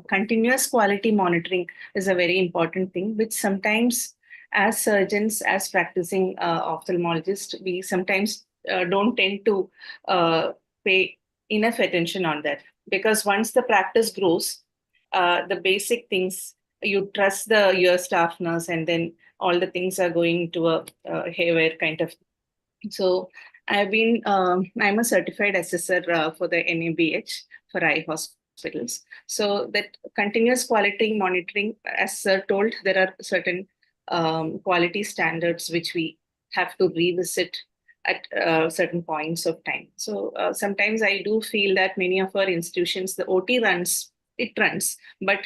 continuous quality monitoring is a very important thing, which sometimes as surgeons, as practicing ophthalmologists, we sometimes don't tend to pay enough attention on that. Because once the practice grows, the basic things, you trust your staff nurse, and then all the things are going to a haywire kind of. So I'm a certified assessor for the NABH for eye hospitals. So that continuous quality monitoring, as Sir told, there are certain quality standards which we have to revisit at certain points of time. So sometimes I do feel that many of our institutions, the OT runs it runs. But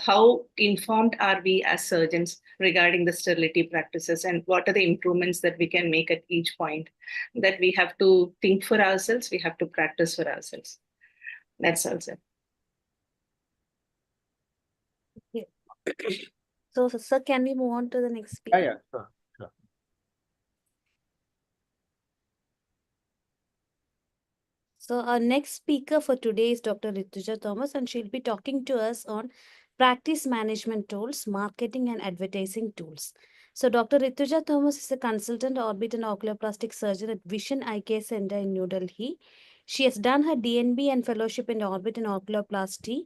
how informed are we as surgeons regarding the sterility practices, and what are the improvements that we can make at each point? That we have to think for ourselves, we have to practice for ourselves. That's also. Yeah. So, sir, can we move on to the next speaker? Yeah, sure. So our next speaker for today is Dr. Rituja Thomas, and she'll be talking to us on practice management tools, marketing and advertising tools. So Dr. Rituja Thomas is a consultant orbit and oculoplastic surgeon at Vision Eye Care Center in New Delhi. She has done her DNB and fellowship in orbit and oculoplasty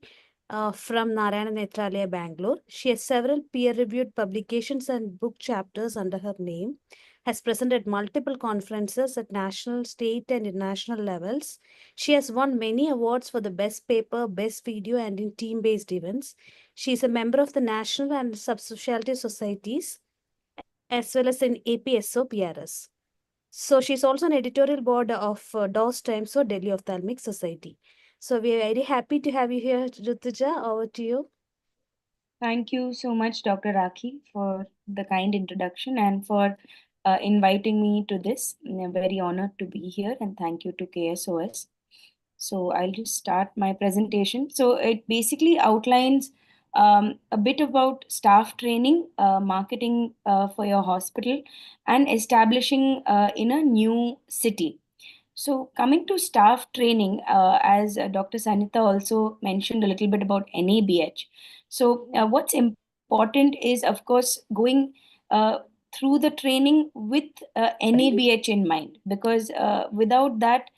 from Narayana Netralaya, Bangalore. She has several peer-reviewed publications and book chapters under her name, has presented multiple conferences at national, state, and international levels. She has won many awards for the best paper, best video, and in team-based events. She is a member of the National and Subspecialty Societies, as well as in APSO PRS. So she's also an editorial board of DOS Times or Delhi Ophthalmic Society. So we are very happy to have you here, Rituja. Over to you. Thank you so much, Dr. Rakhi, for the kind introduction and for inviting me to this. I'm very honored to be here, and thank you to KSOS. So I'll just start my presentation. So it basically outlines a bit about staff training, marketing for your hospital, and establishing in a new city. So coming to staff training, as Dr. Sanita also mentioned a little bit about NABH. So what's important is, of course, going through the training with NABH in mind, because without that,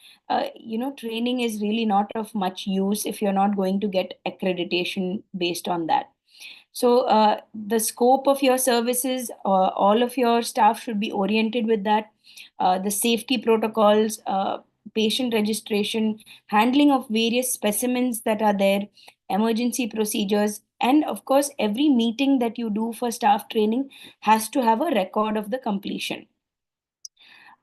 training is really not of much use if you're not going to get accreditation based on that. So the scope of your services, all of your staff should be oriented with that. The safety protocols, patient registration, handling of various specimens that are there, emergency procedures, and of course, every meeting that you do for staff training has to have a record of the completion.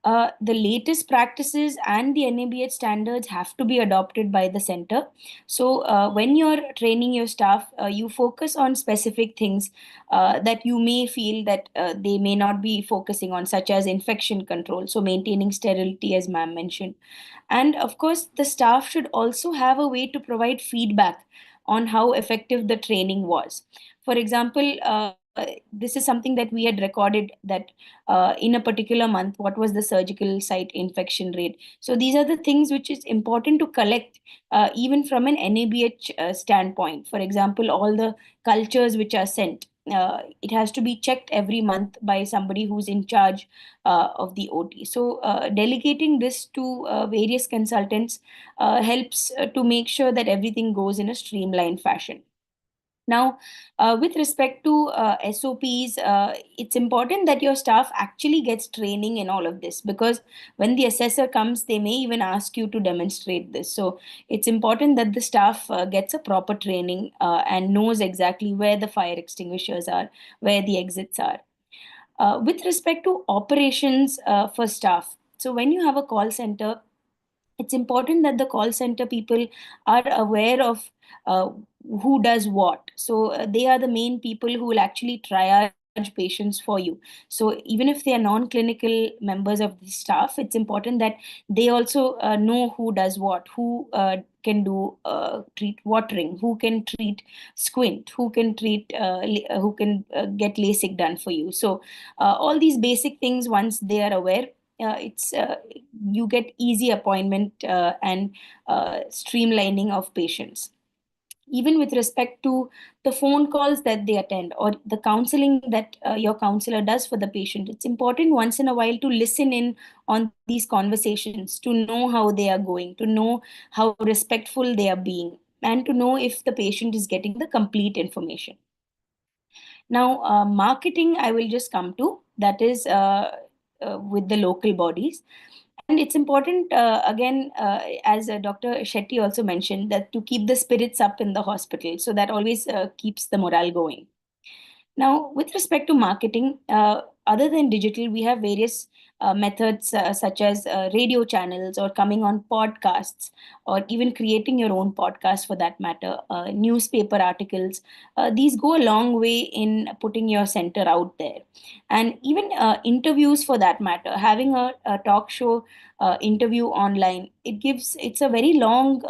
The latest practices and the NABH standards have to be adopted by the center. So when you're training your staff, you focus on specific things that you may feel that they may not be focusing on, such as infection control. So maintaining sterility, as ma'am mentioned. And of course, the staff should also have a way to provide feedback on how effective the training was. For example, this is something that we had recorded, that in a particular month, what was the surgical site infection rate. So these are the things which is important to collect even from an NABH standpoint. For example, all the cultures which are sent, it has to be checked every month by somebody who's in charge of the OT. So delegating this to various consultants helps to make sure that everything goes in a streamlined fashion. Now, with respect to SOPs, it's important that your staff actually gets training in all of this, because when the assessor comes, they may even ask you to demonstrate this. So it's important that the staff gets a proper training and knows exactly where the fire extinguishers are, where the exits are. With respect to operations for staff, so when you have a call center, it's important that the call center people are aware of who does what. So they are the main people who will actually triage patients for you. So even if they are non-clinical members of the staff, it's important that they also know who does what, who can do treat watering, who can treat squint, who can treat who can get LASIK done for you. So all these basic things, once they are aware, it's you get easy appointment and streamlining of patients. Even with respect to the phone calls that they attend or the counseling that your counselor does for the patient, it's important once in a while to listen in on these conversations, to know how they are going, to know how respectful they are being, and to know if the patient is getting the complete information. Now, marketing, I will just come to, that is with the local bodies. And it's important, again, as Dr. Shetty also mentioned, that to keep the spirits up in the hospital. So that always keeps the morale going. Now, with respect to marketing, other than digital, we have various methods such as radio channels or coming on podcasts, or even creating your own podcast for that matter, newspaper articles. These go a long way in putting your center out there. And even interviews for that matter, having a talk show interview online, it's a very long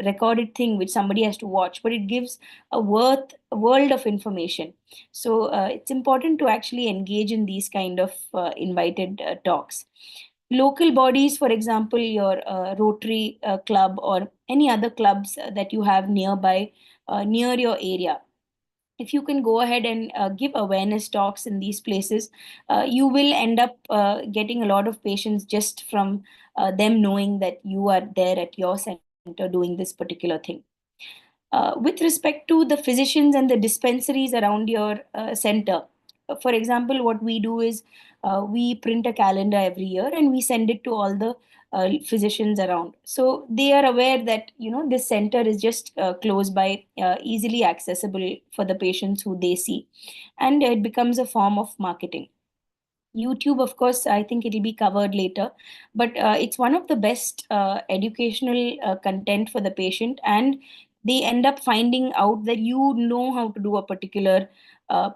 recorded thing which somebody has to watch, but it gives a world of information. So it's important to actually engage in these kind of invited talks. Local bodies, for example, your Rotary club or any other clubs that you have nearby, near your area, if you can go ahead and give awareness talks in these places, you will end up getting a lot of patients just from them knowing that you are there at your center doing this particular thing. With respect to the physicians and the dispensaries around your center, for example, what we do is we print a calendar every year and we send it to all the physicians around. So they are aware that this center is just close by, easily accessible for the patients who they see, and it becomes a form of marketing. YouTube, of course, I think it'll be covered later, but it's one of the best educational content for the patient, and they end up finding out that you know how to do a particular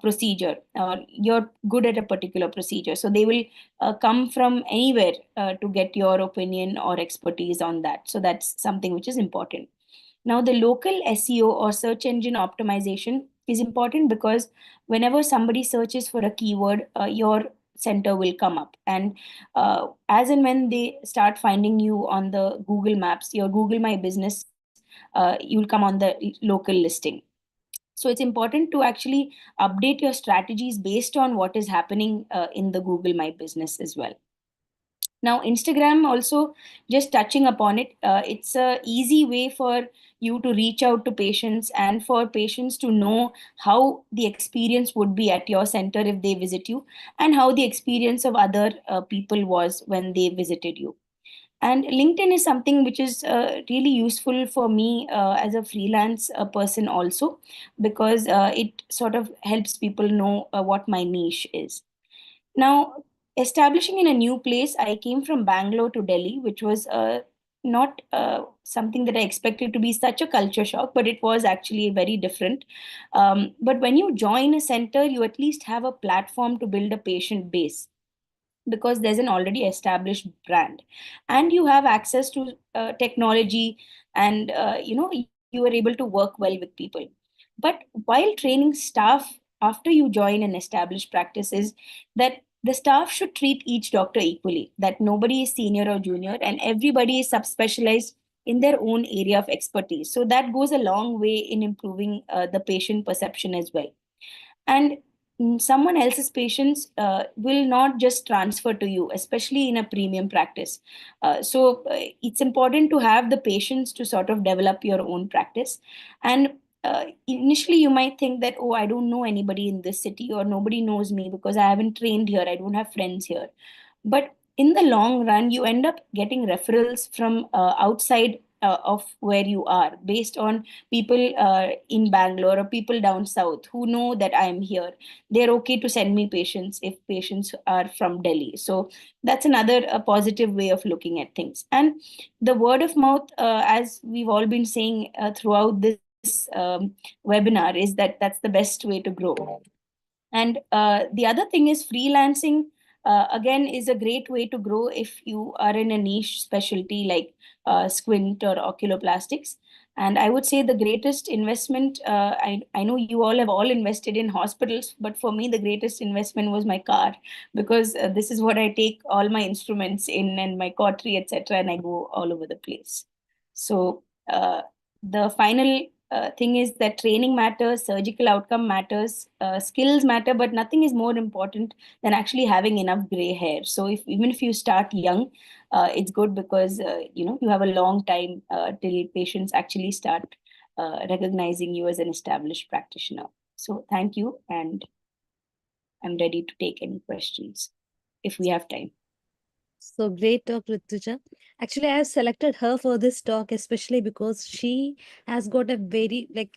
procedure, or you're good at a particular procedure. So they will come from anywhere to get your opinion or expertise on that. So that's something which is important. Now, the local SEO or search engine optimization is important because whenever somebody searches for a keyword, your center will come up. And as and when they start finding you on the Google Maps, your Google My Business, you'll come on the local listing. So it's important to actually update your strategies based on what is happening in the Google My Business as well. Now, Instagram also, just touching upon it, it's a easy way for you to reach out to patients and for patients to know how the experience would be at your center if they visit you, and how the experience of other people was when they visited you. And LinkedIn is something which is really useful for me as a freelance person also, because it sort of helps people know what my niche is. Now, establishing in a new place, I came from Bangalore to Delhi, which was not something that I expected to be such a culture shock, but it was actually very different. But when you join a center, you at least have a platform to build a patient base, because there's an already established brand and you have access to technology, and you are able to work well with people. But while training staff after you join an established practice, is that the staff should treat each doctor equally, that nobody is senior or junior and everybody is subspecialized in their own area of expertise. So that goes a long way in improving the patient perception as well. And someone else's patients will not just transfer to you, especially in a premium practice. So it's important to have the patients to sort of develop your own practice. And initially you might think that, oh, I don't know anybody in this city, or nobody knows me because I haven't trained here, I don't have friends here. But in the long run, you end up getting referrals from outside of where you are, based on people in Bangalore or people down south who know that I am here. They're okay to send me patients if patients are from Delhi. So that's another positive way of looking at things. And the word of mouth, as we've all been saying throughout this webinar, is that that's the best way to grow. And the other thing is freelancing, again, is a great way to grow if you are in a niche specialty like squint or oculoplastics. And I would say the greatest investment, I know you all have all invested in hospitals, but for me, the greatest investment was my car, because this is what I take all my instruments in and my cautery, etc., and I go all over the place. So the final thing is that training matters, surgical outcome matters, skills matter, but nothing is more important than actually having enough gray hair. So even if you start young, it's good, because you have a long time till patients actually start recognizing you as an established practitioner. So thank you, and I'm ready to take any questions if we have time. So great talk, Rituja. Actually, I have selected her for this talk, especially because she has got a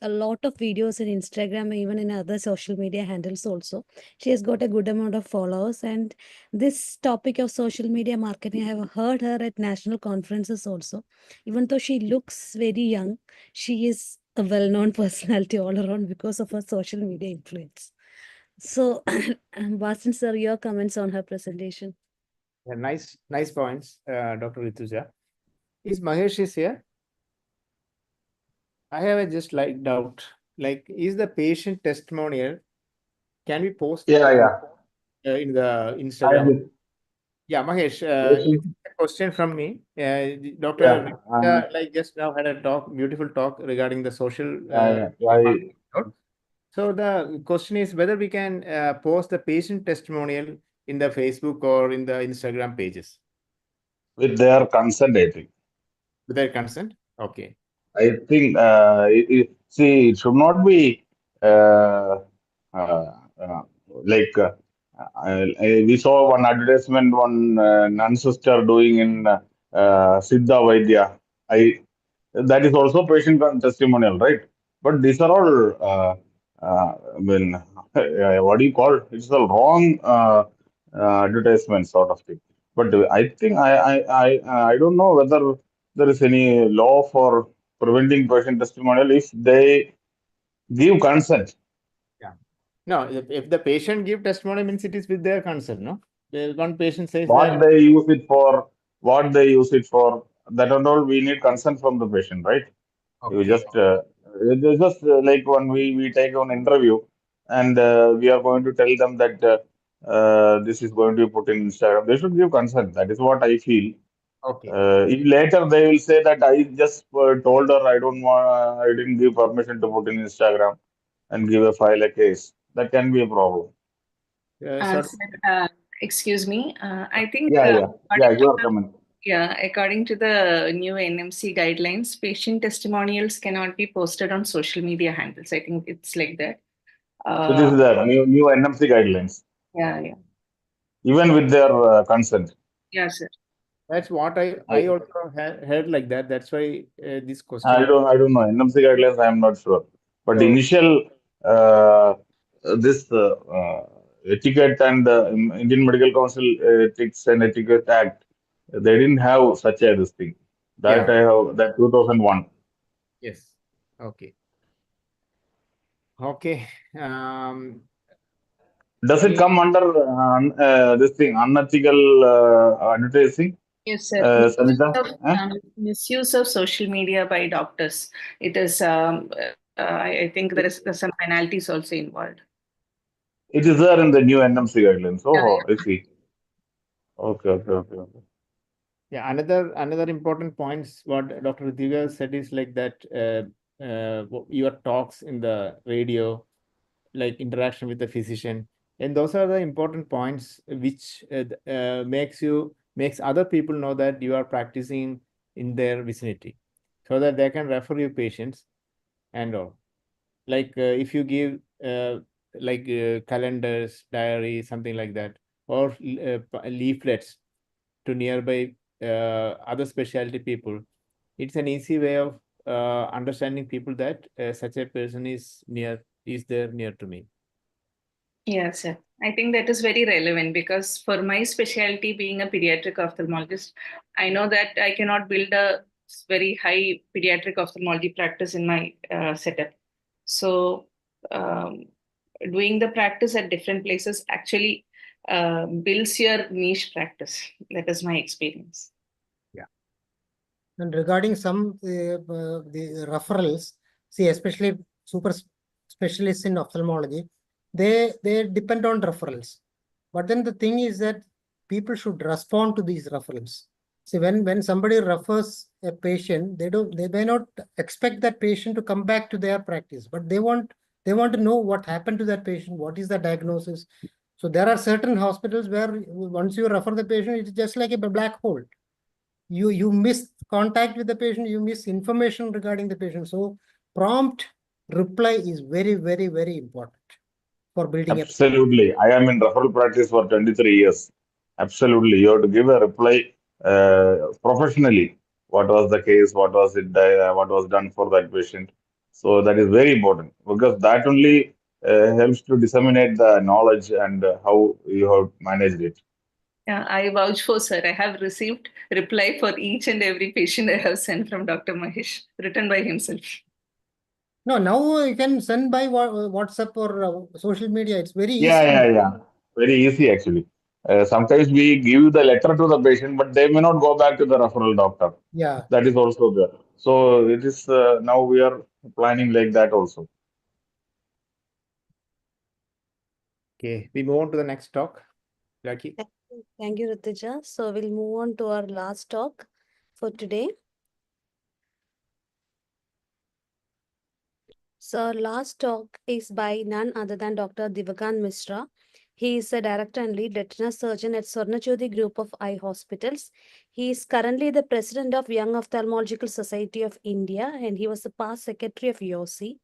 lot of videos in Instagram, even in other social media handles also. She has got a good amount of followers. And this topic of social media marketing, I have heard her at national conferences also. Even though she looks very young, she is a well-known personality all around because of her social media influence. So, Basin sir, your comments on her presentation. Yeah, nice points, Dr. Rituja. Is Mahesh is here? I have a just like doubt. Like, is the patient testimonial, can we post Yeah, in the I Instagram? did. Yeah, Mahesh, Patient, a question from me. Dr. yeah, Rituja, like just now had a beautiful talk regarding the social I, So the question is whether we can post the patient testimonial in the Facebook or in the Instagram pages with their consent, I think. with their consent. Okay. I think, see, it should not be uh, uh, like we saw one advertisement, one nun sister doing in Siddha Vaidya. I That is also patient testimonial, right? But these are all, I mean, what do you call? It's a wrong advertisement sort of thing. But I think I don't know whether there is any law for preventing patient testimonial if they give consent. Yeah. No, if the patient give testimony means it is with their consent, no? One patient says What that, they use it for, what they use it for, that and all, we need consent from the patient, right? You okay, just, it's just like when we take an interview and we are going to tell them that this is going to be put in Instagram. They should give consent. That is what I feel. okay. If later they will say that I just told her I don't want, I didn't give permission to put in Instagram and give a file a case. That can be a problem. So, Sir, excuse me. I think Yeah, you are coming. according to the new NMC guidelines, patient testimonials cannot be posted on social media handles. I think it's like that. It is the new NMC guidelines, Yeah. even with their consent. Yeah, sir. that's what I also heard like that. That's why this I question. don't know. NMC guidelines, I am not sure. But the So, initial this etiquette and Indian Medical Council Ethics and Etiquette Act, they didn't have such a this thing. That yeah, I have that 2001. yes. Okay. Okay. Does it Any, come under this thing unethical advertising, Yes, sir. Sanita? Misuse of social media by doctors. It is. I think there's some penalties also involved. It is there in the new NMC guidelines. Yeah, Oh, I see. Okay. yeah, another important points what Dr. Ritika said is like that your talks in the radio, like interaction with the physician, and those are the important points which makes other people know that you are practicing in their vicinity, so that they can refer you patients and all. Like if you give calendars, diary, something like that, or leaflets to nearby other specialty people, it's an easy way of understanding people that such a person is there near to me. Yes, sir. I think that is very relevant because for my specialty being a pediatric ophthalmologist, I know that I cannot build a very high pediatric ophthalmology practice in my setup. So, doing the practice at different places actually builds your niche practice. That is my experience. Yeah. And regarding some the referrals, see, especially super specialists in ophthalmology, they depend on referrals. But then the thing is that people should respond to these referrals. See, when somebody refers a patient, they may not expect that patient to come back to their practice, but they want to know what happened to that patient, what is the diagnosis. So there are certain hospitals where once you refer the patient, it's just like a black hole. You miss contact with the patient, you miss information regarding the patient. So prompt reply is very, very, very important for building Absolutely. I am in referral practice for 23 years. Absolutely, you have to give a reply professionally. What was the case? What was it? What was done for that patient? So that is very important because that only helps to disseminate the knowledge and how you have managed it. Yeah, I vouch for sir. I have received reply for each and every patient I have sent from Dr. Mahesh, written by himself. No, now you can send by WhatsApp or social media. It's very Yeah, easy. yeah, yeah. Very easy actually. Sometimes we give the letter to the patient, but they may not go back to the referral doctor. Yeah. That is also there. So it is now we are planning like that also. Okay, we move on to the next talk. Lucky. Thank you, Ritija. So we'll move on to our last talk for today. So our last talk is by none other than Dr. Divakant Mishra. He is the director and lead retina surgeon at Swarnajyoti Group of Eye Hospitals. He is currently the president of Young Ophthalmological Society of India, and he was the past secretary of YOC.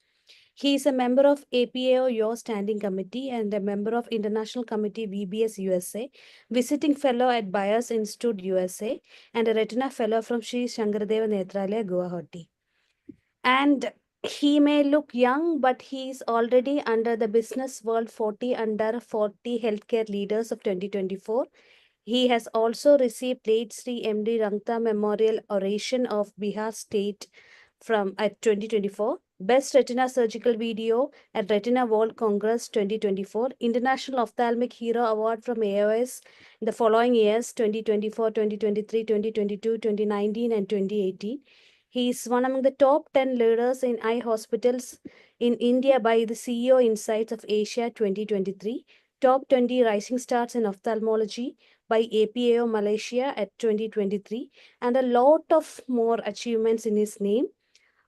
He is a member of APAO YOL Standing Committee and a member of International Committee VBS USA, visiting fellow at Byers Institute USA, and a retina fellow from Sri Shankaradeva Netralaya, Guwahati. And he may look young, but he is already under the Business World 40 Under 40 Healthcare Leaders of 2024. He has also received late Sri MD Rangta Memorial Oration of Bihar State from at 2024, Best Retina Surgical Video at Retina World Congress 2024, International Ophthalmic Hero Award from AOS in the following years 2024, 2023, 2022, 2019, and 2018. He is one among the top 10 leaders in eye hospitals in India by the CEO Insights of Asia 2023, top 20 rising stars in ophthalmology by APAO Malaysia at 2023, and a lot of more achievements in his name.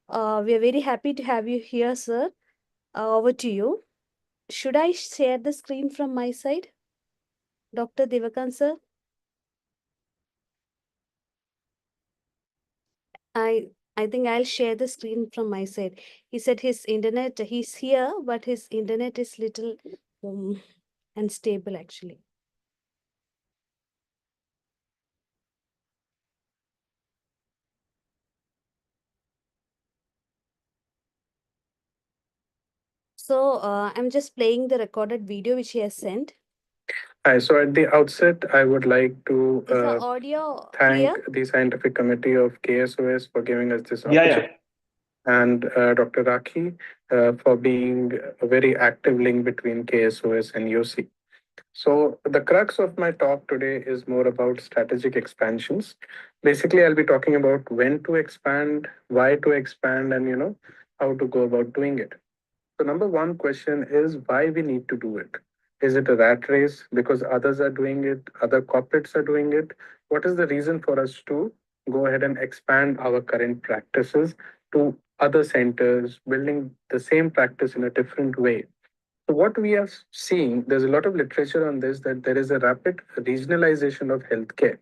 We are very happy to have you here, sir. Over to you. Should I share the screen from my side? Dr. Divakant, sir? I think I'll share the screen from my side. He said his internet, he's here, but his internet is little unstable actually. So I'm just playing the recorded video which he has sent. Hi, so at the outset, I would like to Is the audio thank clear? the scientific committee of KSOS for giving us this Yeah, opportunity, and Dr. Rakhi for being a very active link between KSOS and UC. So the crux of my talk today is more about strategic expansions. Basically, I'll be talking about when to expand, why to expand, and how to go about doing it. So number one question is why we need to do it. Is it a rat race because others are doing it, other corporates are doing it? What is the reason for us to go ahead and expand our current practices to other centers, building the same practice in a different way? So what we are seeing, there's a lot of literature on this, that there is a rapid regionalization of healthcare,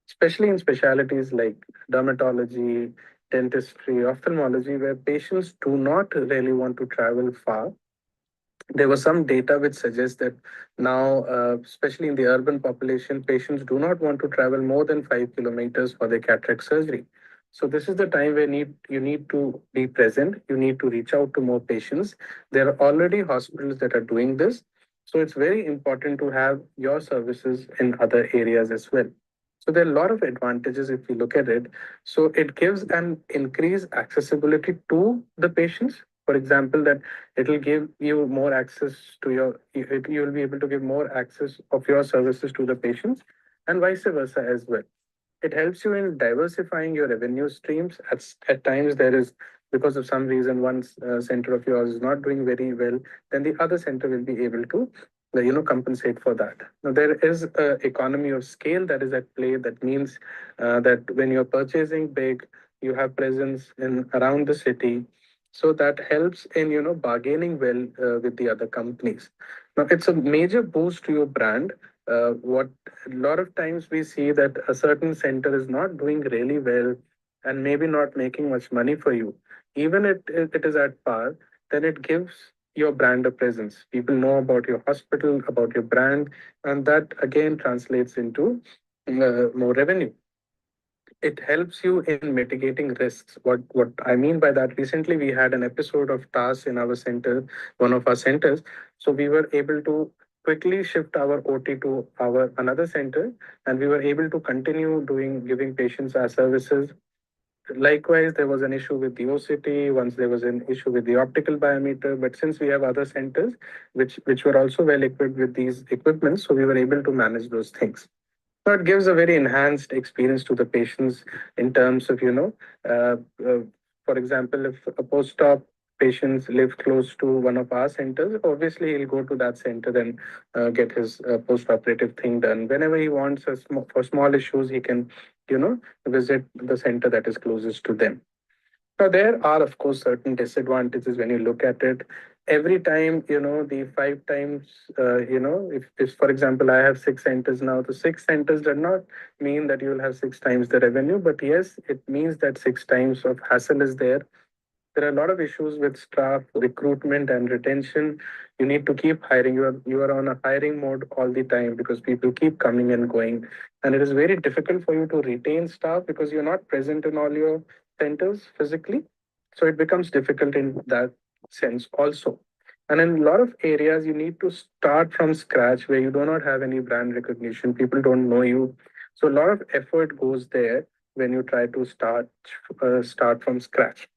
especially in specialities like dermatology, dentistry, ophthalmology, where patients do not really want to travel far. There was some data which suggests that now, especially in the urban population, patients do not want to travel more than 5 kilometers for their cataract surgery. So this is the time where you need to be present. You need to reach out to more patients. There are already hospitals that are doing this. So it's very important to have your services in other areas as well. So there are a lot of advantages if you look at it. So it gives an increased accessibility to the patients. For example, that it will give you more access to you will be able to give more access of your services to the patients, and vice versa as well. It helps you in diversifying your revenue streams. At times there is, because of some reason, one center of yours is not doing very well, then the other center will be able to compensate for that. Now there is a economy of scale that is at play. That means that when you're purchasing big, you have presence in around the city, so that helps in bargaining well with the other companies. Now it's a major boost to your brand. What a lot of times we see that a certain center is not doing really well and maybe not making much money for you, even if it is at par, then it gives your brand of presence. People know about your hospital, about your brand, and that again translates into more revenue. It helps you in mitigating risks. What I mean by that, recently we had an episode of TAS in our center, one of our centers. So we were able to quickly shift our OT to our another center, and we were able to continue doing giving patients our services. Likewise, there was an issue with the OCT, once there was an issue with the optical biometer, but since we have other centers which were also well equipped with these equipments, so we were able to manage those things. So it gives a very enhanced experience to the patients in terms of, uh, uh, for example, if a post-op patients live close to one of our centers, obviously he'll go to that center and get his post-operative thing done. Whenever he wants for small issues, he can, visit the center that is closest to them. Now, there are, of course, certain disadvantages when you look at it. Every time, the 5 times, if, for example, I have 6 centers now, the 6 centers does not mean that you will have 6 times the revenue, but yes, it means that 6 times of hassle is there. There are a lot of issues with staff recruitment and retention. You need to keep hiring. You are on a hiring mode all the time because people keep coming and going, and it is very difficult for you to retain staff because you're not present in all your centers physically. So it becomes difficult in that sense also. And in a lot of areas, you need to start from scratch where you do not have any brand recognition. People don't know you. So a lot of effort goes there when you try to start from scratch.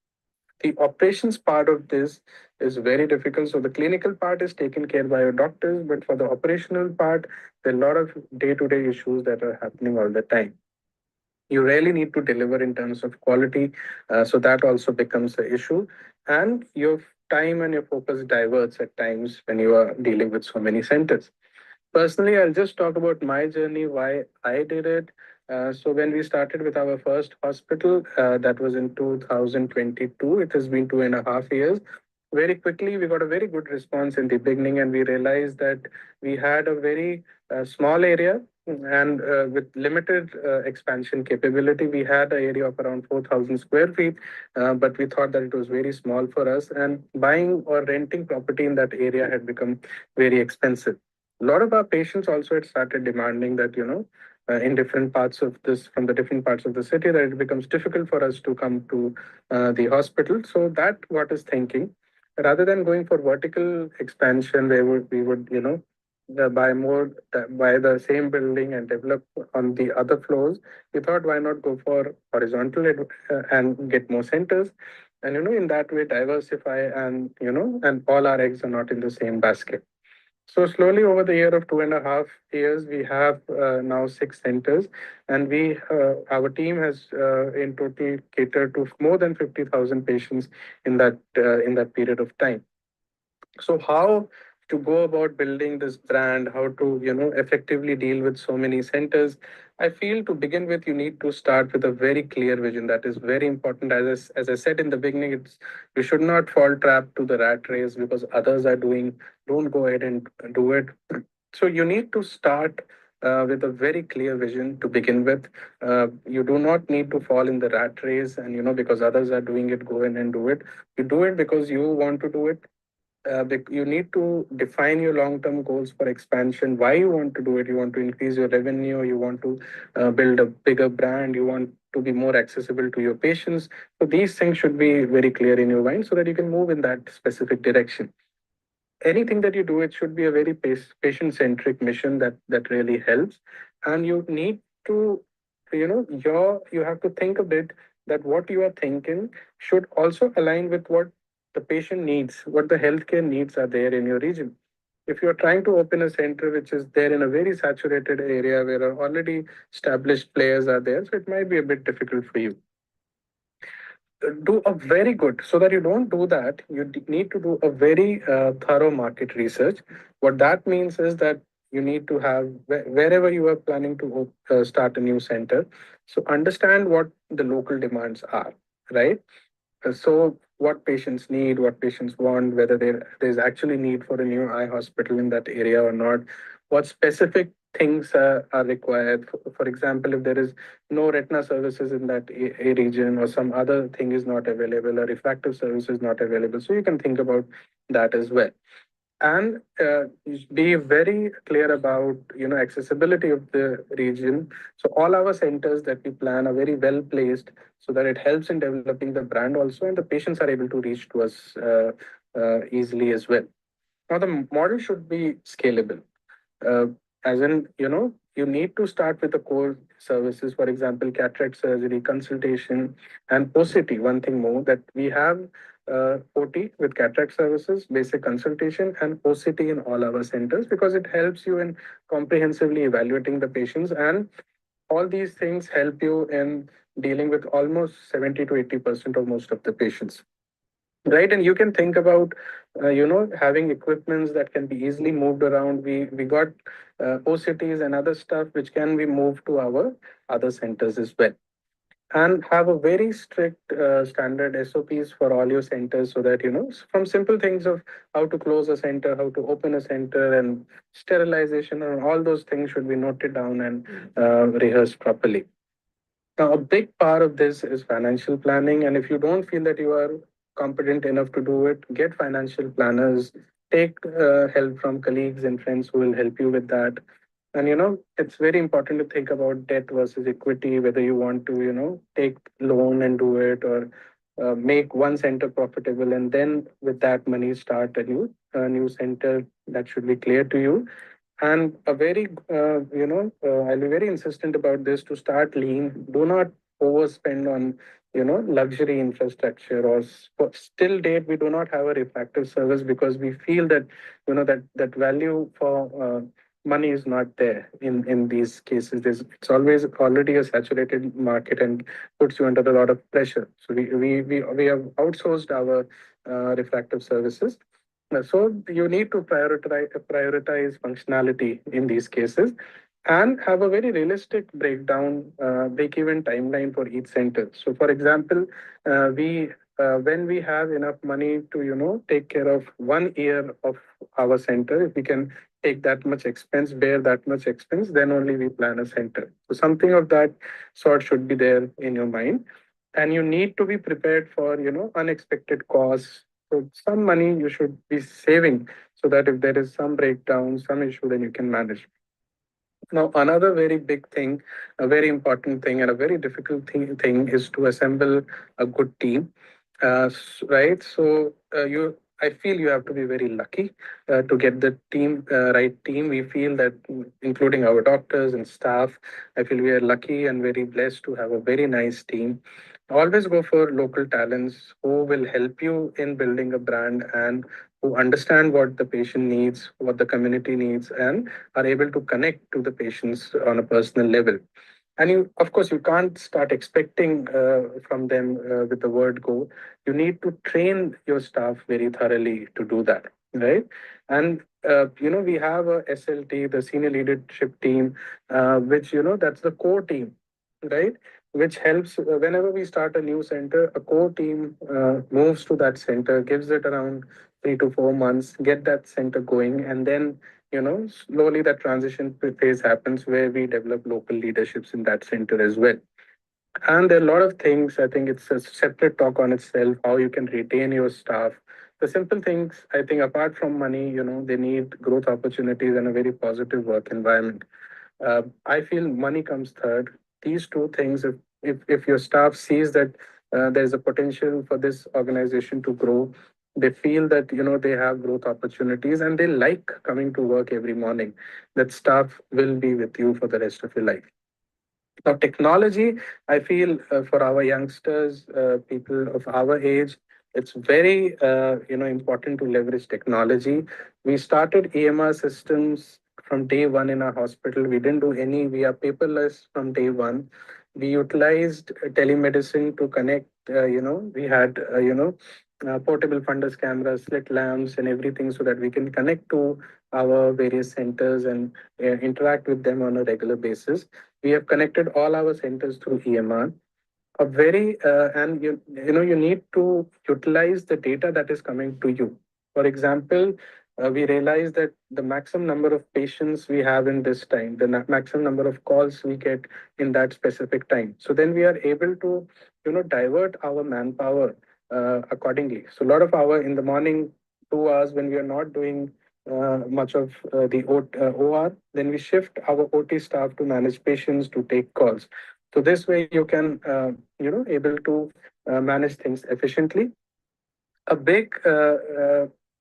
The operations part of this is very difficult. So the clinical part is taken care by your doctors, but for the operational part, there are a lot of day-to-day issues that are happening all the time. You really need to deliver in terms of quality, so that also becomes an issue, and your time and your focus diverts at times when you are dealing with so many centers. Personally, I'll just talk about my journey, why I did it. So when we started with our first hospital, that was in 2022. It has been 2.5 years. Very quickly, we got a very good response in the beginning, and we realized that we had a very small area and with limited expansion capability. We had an area of around 4,000 square feet, but we thought that it was very small for us, and buying or renting property in that area had become very expensive. A lot of our patients also had started demanding that, in different parts of this, from the different parts of the city, that it becomes difficult for us to come to the hospital. So that got us thinking, rather than going for vertical expansion, where we would, buy the same building and develop on the other floors, we thought, why not go for horizontal and get more centers, and in that way diversify, and all our eggs are not in the same basket. So slowly over the year of 2.5 years, we have now 6 centers, and our team has in total catered to more than 50,000 patients in that period of time. So how to go about building this brand, how to effectively deal with so many centers? I feel to begin with, you need to start with a very clear vision. That is very important. As I said in the beginning, you should not fall trap to the rat race because others are doing. Don't go ahead and do it. So you need to start with a very clear vision to begin with. You do not need to fall in the rat race, and because others are doing it, go in and do it. You do it because you want to do it. You need to define your long-term goals for expansion, why you want to do it. You want to increase your revenue, you want to build a bigger brand, you want to be more accessible to your patients. So these things should be very clear in your mind so that you can move in that specific direction. Anything that you do, it should be a very patient-centric mission that really helps. And you need to, you have to think a bit that what you are thinking should also align with what the patient needs, what the healthcare needs are there in your region. If you're trying to open a center which is there in a very saturated area where already established players are there, so it might be a bit difficult for you. Do a very good, so that you don't do that, you need to do a very thorough market research. What that means is that you need to have, wherever you are planning to start a new center, so understand what the local demands are, right? So what patients need, what patients want, whether there's actually need for a new eye hospital in that area or not, what specific things are required. For example, if there is no retina services in that a region, or some other thing is not available, or refractive service is not available, so you can think about that as well. And be very clear about accessibility of the region. So all our centers that we plan are very well placed, so that it helps in developing the brand also, and the patients are able to reach to us easily as well. Now the model should be scalable, uh, as in, you need to start with the core services, for example, cataract surgery, consultation, and OCT. One thing more, that we have OT with cataract services, basic consultation, and OCT in all our centers, because it helps you in comprehensively evaluating the patients, and all these things help you in dealing with almost 70 to 80% of most of the patients. Right, and you can think about having equipments that can be easily moved around. We got OCTs and other stuff which can be moved to our other centers as well, and have a very strict standard SOPs for all your centers, so that from simple things of how to close a center, how to open a center, and sterilization, and all those things should be noted down and rehearsed properly. Now, a big part of this is financial planning. And if you don't feel that you are competent enough to do it, get financial planners, take help from colleagues and friends who will help you with that. And it's very important to think about debt versus equity, whether you want to, take loan and do it, or make one center profitable, and then with that money start a new center. That should be clear to you. And a very, I'll be very insistent about this, to start lean. Do not overspend on, luxury infrastructure, or still date, we do not have a refractive service, because we feel that, that value for money is not there in these cases. It's always already a saturated market and puts you under a lot of pressure. So we have outsourced our refractive services. So you need to prioritize functionality in these cases, and have a very realistic break-even timeline for each center. So, for example, we when we have enough money to take care of 1 year of our center, if we can take that much expense, bear that much expense, then only we plan a center. So something of that sort should be there in your mind, and you need to be prepared for unexpected costs. So some money you should be saving, so that if there is some breakdown, some issue, then you can manage. Now, another very big thing, a very important thing, and a very difficult thing is to assemble a good team. Right? So I feel you have to be very lucky to get the right team. We feel that, including our doctors and staff, I feel we are lucky and very blessed to have a very nice team. Always go for local talents who will help you in building a brand, and who understand what the patient needs, what the community needs, and are able to connect to the patients on a personal level. And of course, you can't start expecting from them with the word go. You need to train your staff very thoroughly to do that, right? And we have a SLT, the senior leadership team, which that's the core team, right? Which helps whenever we start a new center, a core team moves to that center, gives it around 3 to 4 months, get that center going, and then slowly that transition phase happens, where we develop local leaderships in that center as well. And there are a lot of things. I think it's a separate talk on itself, how you can retain your staff. The simple things, I think, apart from money, they need growth opportunities and a very positive work environment. I feel money comes third. These two things, if your staff sees that there's a potential for this organization to grow, they feel that they have growth opportunities, and they like coming to work every morning, that staff will be with you for the rest of your life. Now, technology, I feel for our youngsters, people of our age, it's very important to leverage technology. We started EMR systems from day one in our hospital. We didn't do any. We are paperless from day one. We utilized telemedicine to connect. We had portable fundus cameras, slit lamps, and everything, so that we can connect to our various centers and interact with them on a regular basis. We have connected all our centers through EMR. A very and you need to utilize the data that is coming to you. For example, we realize that the maximum number of patients we have in this time, the maximum number of calls we get in that specific time. So then we are able to, divert our manpower accordingly. So a lot of our in the morning 2 hours when we are not doing much of the OR, then we shift our OT staff to manage patients to take calls. So this way you can, able to manage things efficiently. A big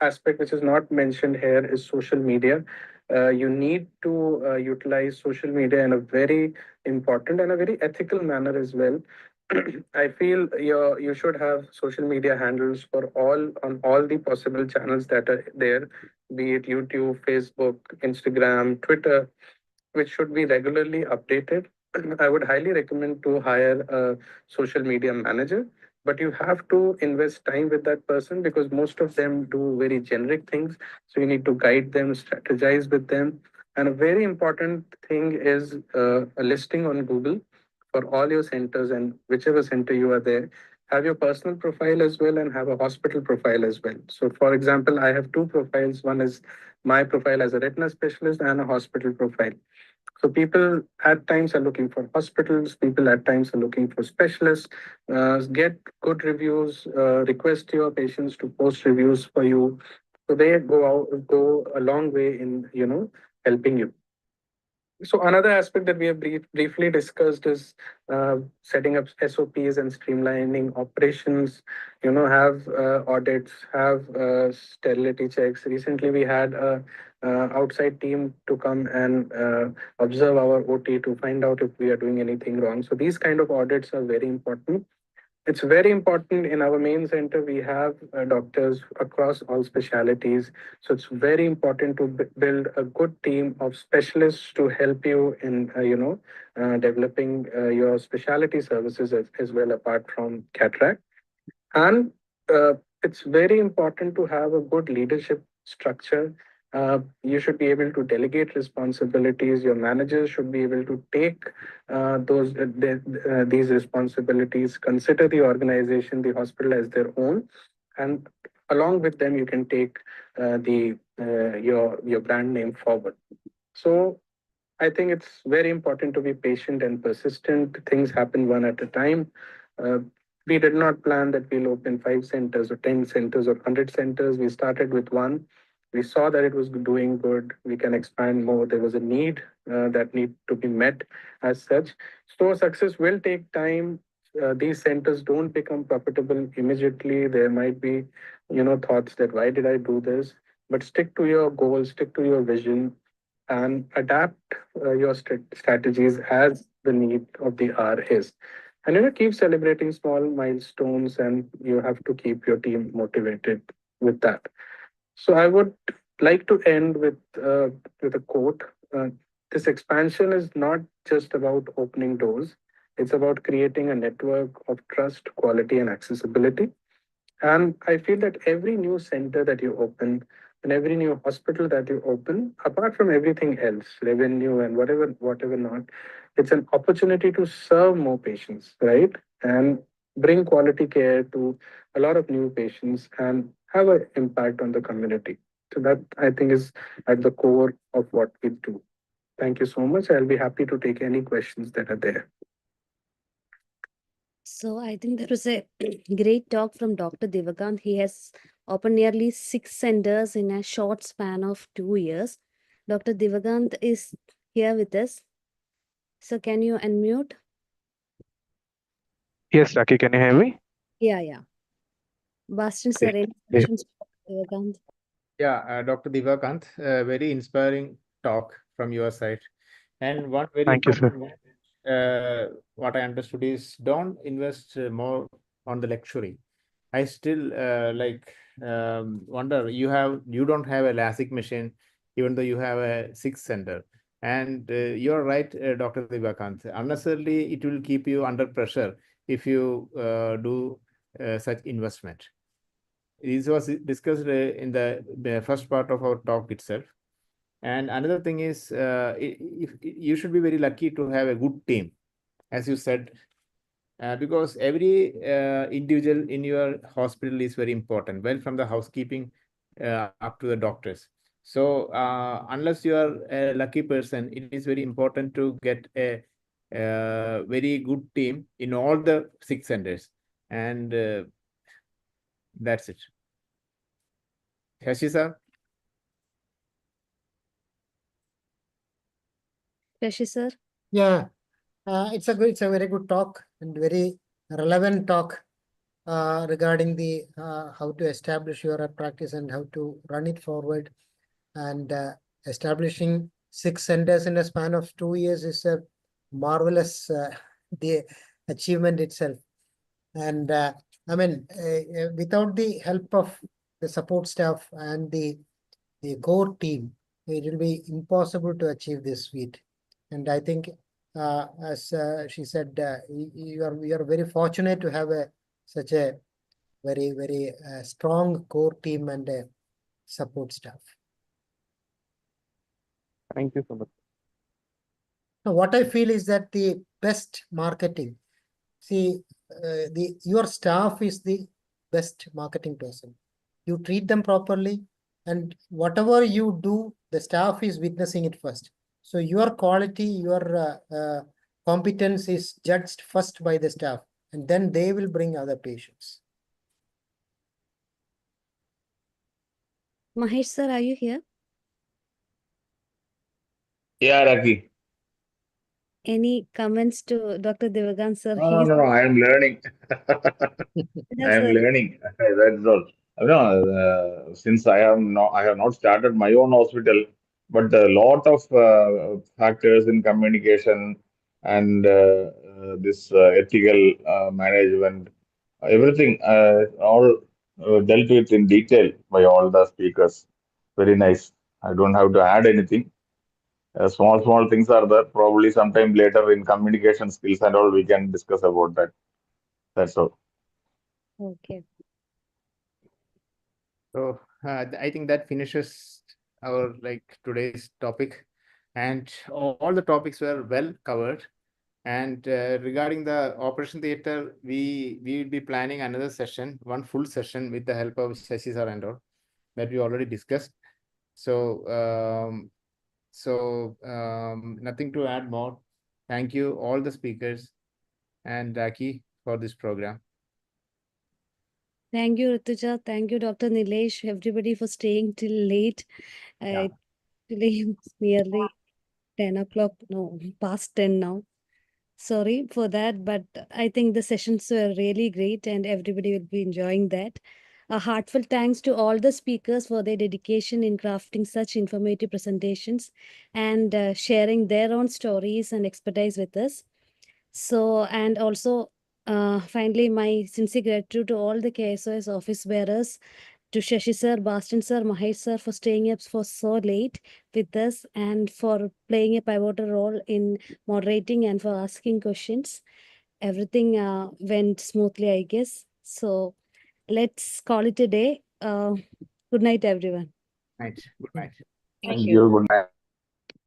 aspect which is not mentioned here is social media. You need to utilize social media in a very important and a very ethical manner as well. I feel you should have social media handles for all the possible channels that are there, be it YouTube, Facebook, Instagram, Twitter, which should be regularly updated. I would highly recommend to hire a social media manager, but you have to invest time with that person because most of them do very generic things. So you need to guide them, strategize with them. And a very important thing is a listing on Google for all your centers, and whichever center you are there, have your personal profile as well and have a hospital profile as well. So, for example, I have two profiles. One is my profile as a retina specialist and a hospital profile. So people at times are looking for hospitals, people at times are looking for specialists. Get good reviews, request your patients to post reviews for you. So they go a long way in, helping you. So another aspect that we have briefly discussed is setting up SOPs and streamlining operations. Have audits, have sterility checks. Recently, we had a outside team to come and observe our OT to find out if we are doing anything wrong. So these kind of audits are very important. It's very important in our main center. We have doctors across all specialities. So it's very important to build a good team of specialists to help you in, developing your specialty services as well, apart from cataract. And it's very important to have a good leadership structure. You should be able to delegate responsibilities. Your managers should be able to take these responsibilities, consider the organization, the hospital as their own, and along with them, you can take your brand name forward. So I think it's very important to be patient and persistent. Things happen one at a time. Uh, we did not plan that we'll open 5 centers or 10 centers or 100 centers. We started with one. We saw that it was doing good. We can expand more. There was a need that need to be met as such. So success will take time. These centers don't become profitable immediately. There might be, thoughts that why did I do this? But stick to your goals, stick to your vision, and adapt your strategies as the need of the hour is. And keep celebrating small milestones, and you have to keep your team motivated with that. So I would like to end with a quote. This expansion is not just about opening doors; it's about creating a network of trust, quality, and accessibility. And I feel that every new center that you open and every new hospital that you open, apart from everything else, revenue and whatever not, it's an opportunity to serve more patients, right? And bring quality care to a lot of new patients and have an impact on the community. So that I think is at the core of what we do. Thank you so much. I'll be happy to take any questions that are there. So I think there was a great talk from Dr. Divakant. He has opened nearly 6 centers in a short span of 2 years. Dr. Divakant is here with us. So can you unmute? Yes, Raki, can you hear me? Yeah. Boston, sir, any questions for Divakant? Yeah, Dr. Divakant, very inspiring talk from your side. And one very Thank you, sir. important what I understood is don't invest more on the luxury. I still wonder you don't have a LASIK machine, even though you have a 6 center. And you're right, Dr. Divakant. Unnecessarily, it will keep you under pressure if you do such investment. This was discussed in the first part of our talk itself. And another thing is, you should be very lucky to have a good team, as you said, because every individual in your hospital is very important. Well, from the housekeeping up to the doctors. So unless you are a lucky person, it is very important to get a very good team in all the 6 centers. And that's it. Shashi sir? Shashi sir? Yeah, it's a very good talk and very relevant talk regarding the how to establish your practice and how to run it forward. And establishing 6 centers in a span of 2 years is a marvelous the achievement itself. And I mean, without the help of the support staff and the core team, it will be impossible to achieve this feat. And I think, as she said, you are very fortunate to have such a very strong core team and support staff. Thank you so much. Now, what I feel is that the best marketing, see, your staff is the best marketing person. You treat them properly, and whatever you do, the staff is witnessing it first. So your quality, your competence is judged first by the staff, and then they will bring other patients. Mahesh sir, are you here? Yeah, Raki. Any comments to Dr. Devagant sir? No, I am learning. I am learning. That's all. No, since I have not started my own hospital, but a lot of factors in communication and this ethical management, everything, all dealt with in detail by all the speakers. Very nice. I don't have to add anything. Small things are there. Probably sometime later in communication skills and all, we can discuss about that. That's all. Okay. So I think that finishes our today's topic, and all the topics were well covered. And regarding the operation theater, we will be planning another session, one full session with the help of Shashi sir and all that we already discussed. So nothing to add more. Thank you all the speakers and Raki for this program. Thank you, Rituja. Thank you, Dr. Nilesh, everybody for staying till late. Yeah. Actually, it's nearly 10 o'clock, no, past 10 now. Sorry for that, but I think the sessions were really great and everybody will be enjoying that. A heartfelt thanks to all the speakers for their dedication in crafting such informative presentations and sharing their own stories and expertise with us. So, and also, finally, my sincere gratitude to all the KSOS office bearers, to Shashi sir, Bastin sir, Mahesh sir for staying up for so late with us and for playing a pivotal role in moderating and for asking questions. Everything went smoothly, I guess. So let's call it a day. Good night, everyone. Good night. Thank you. Good night.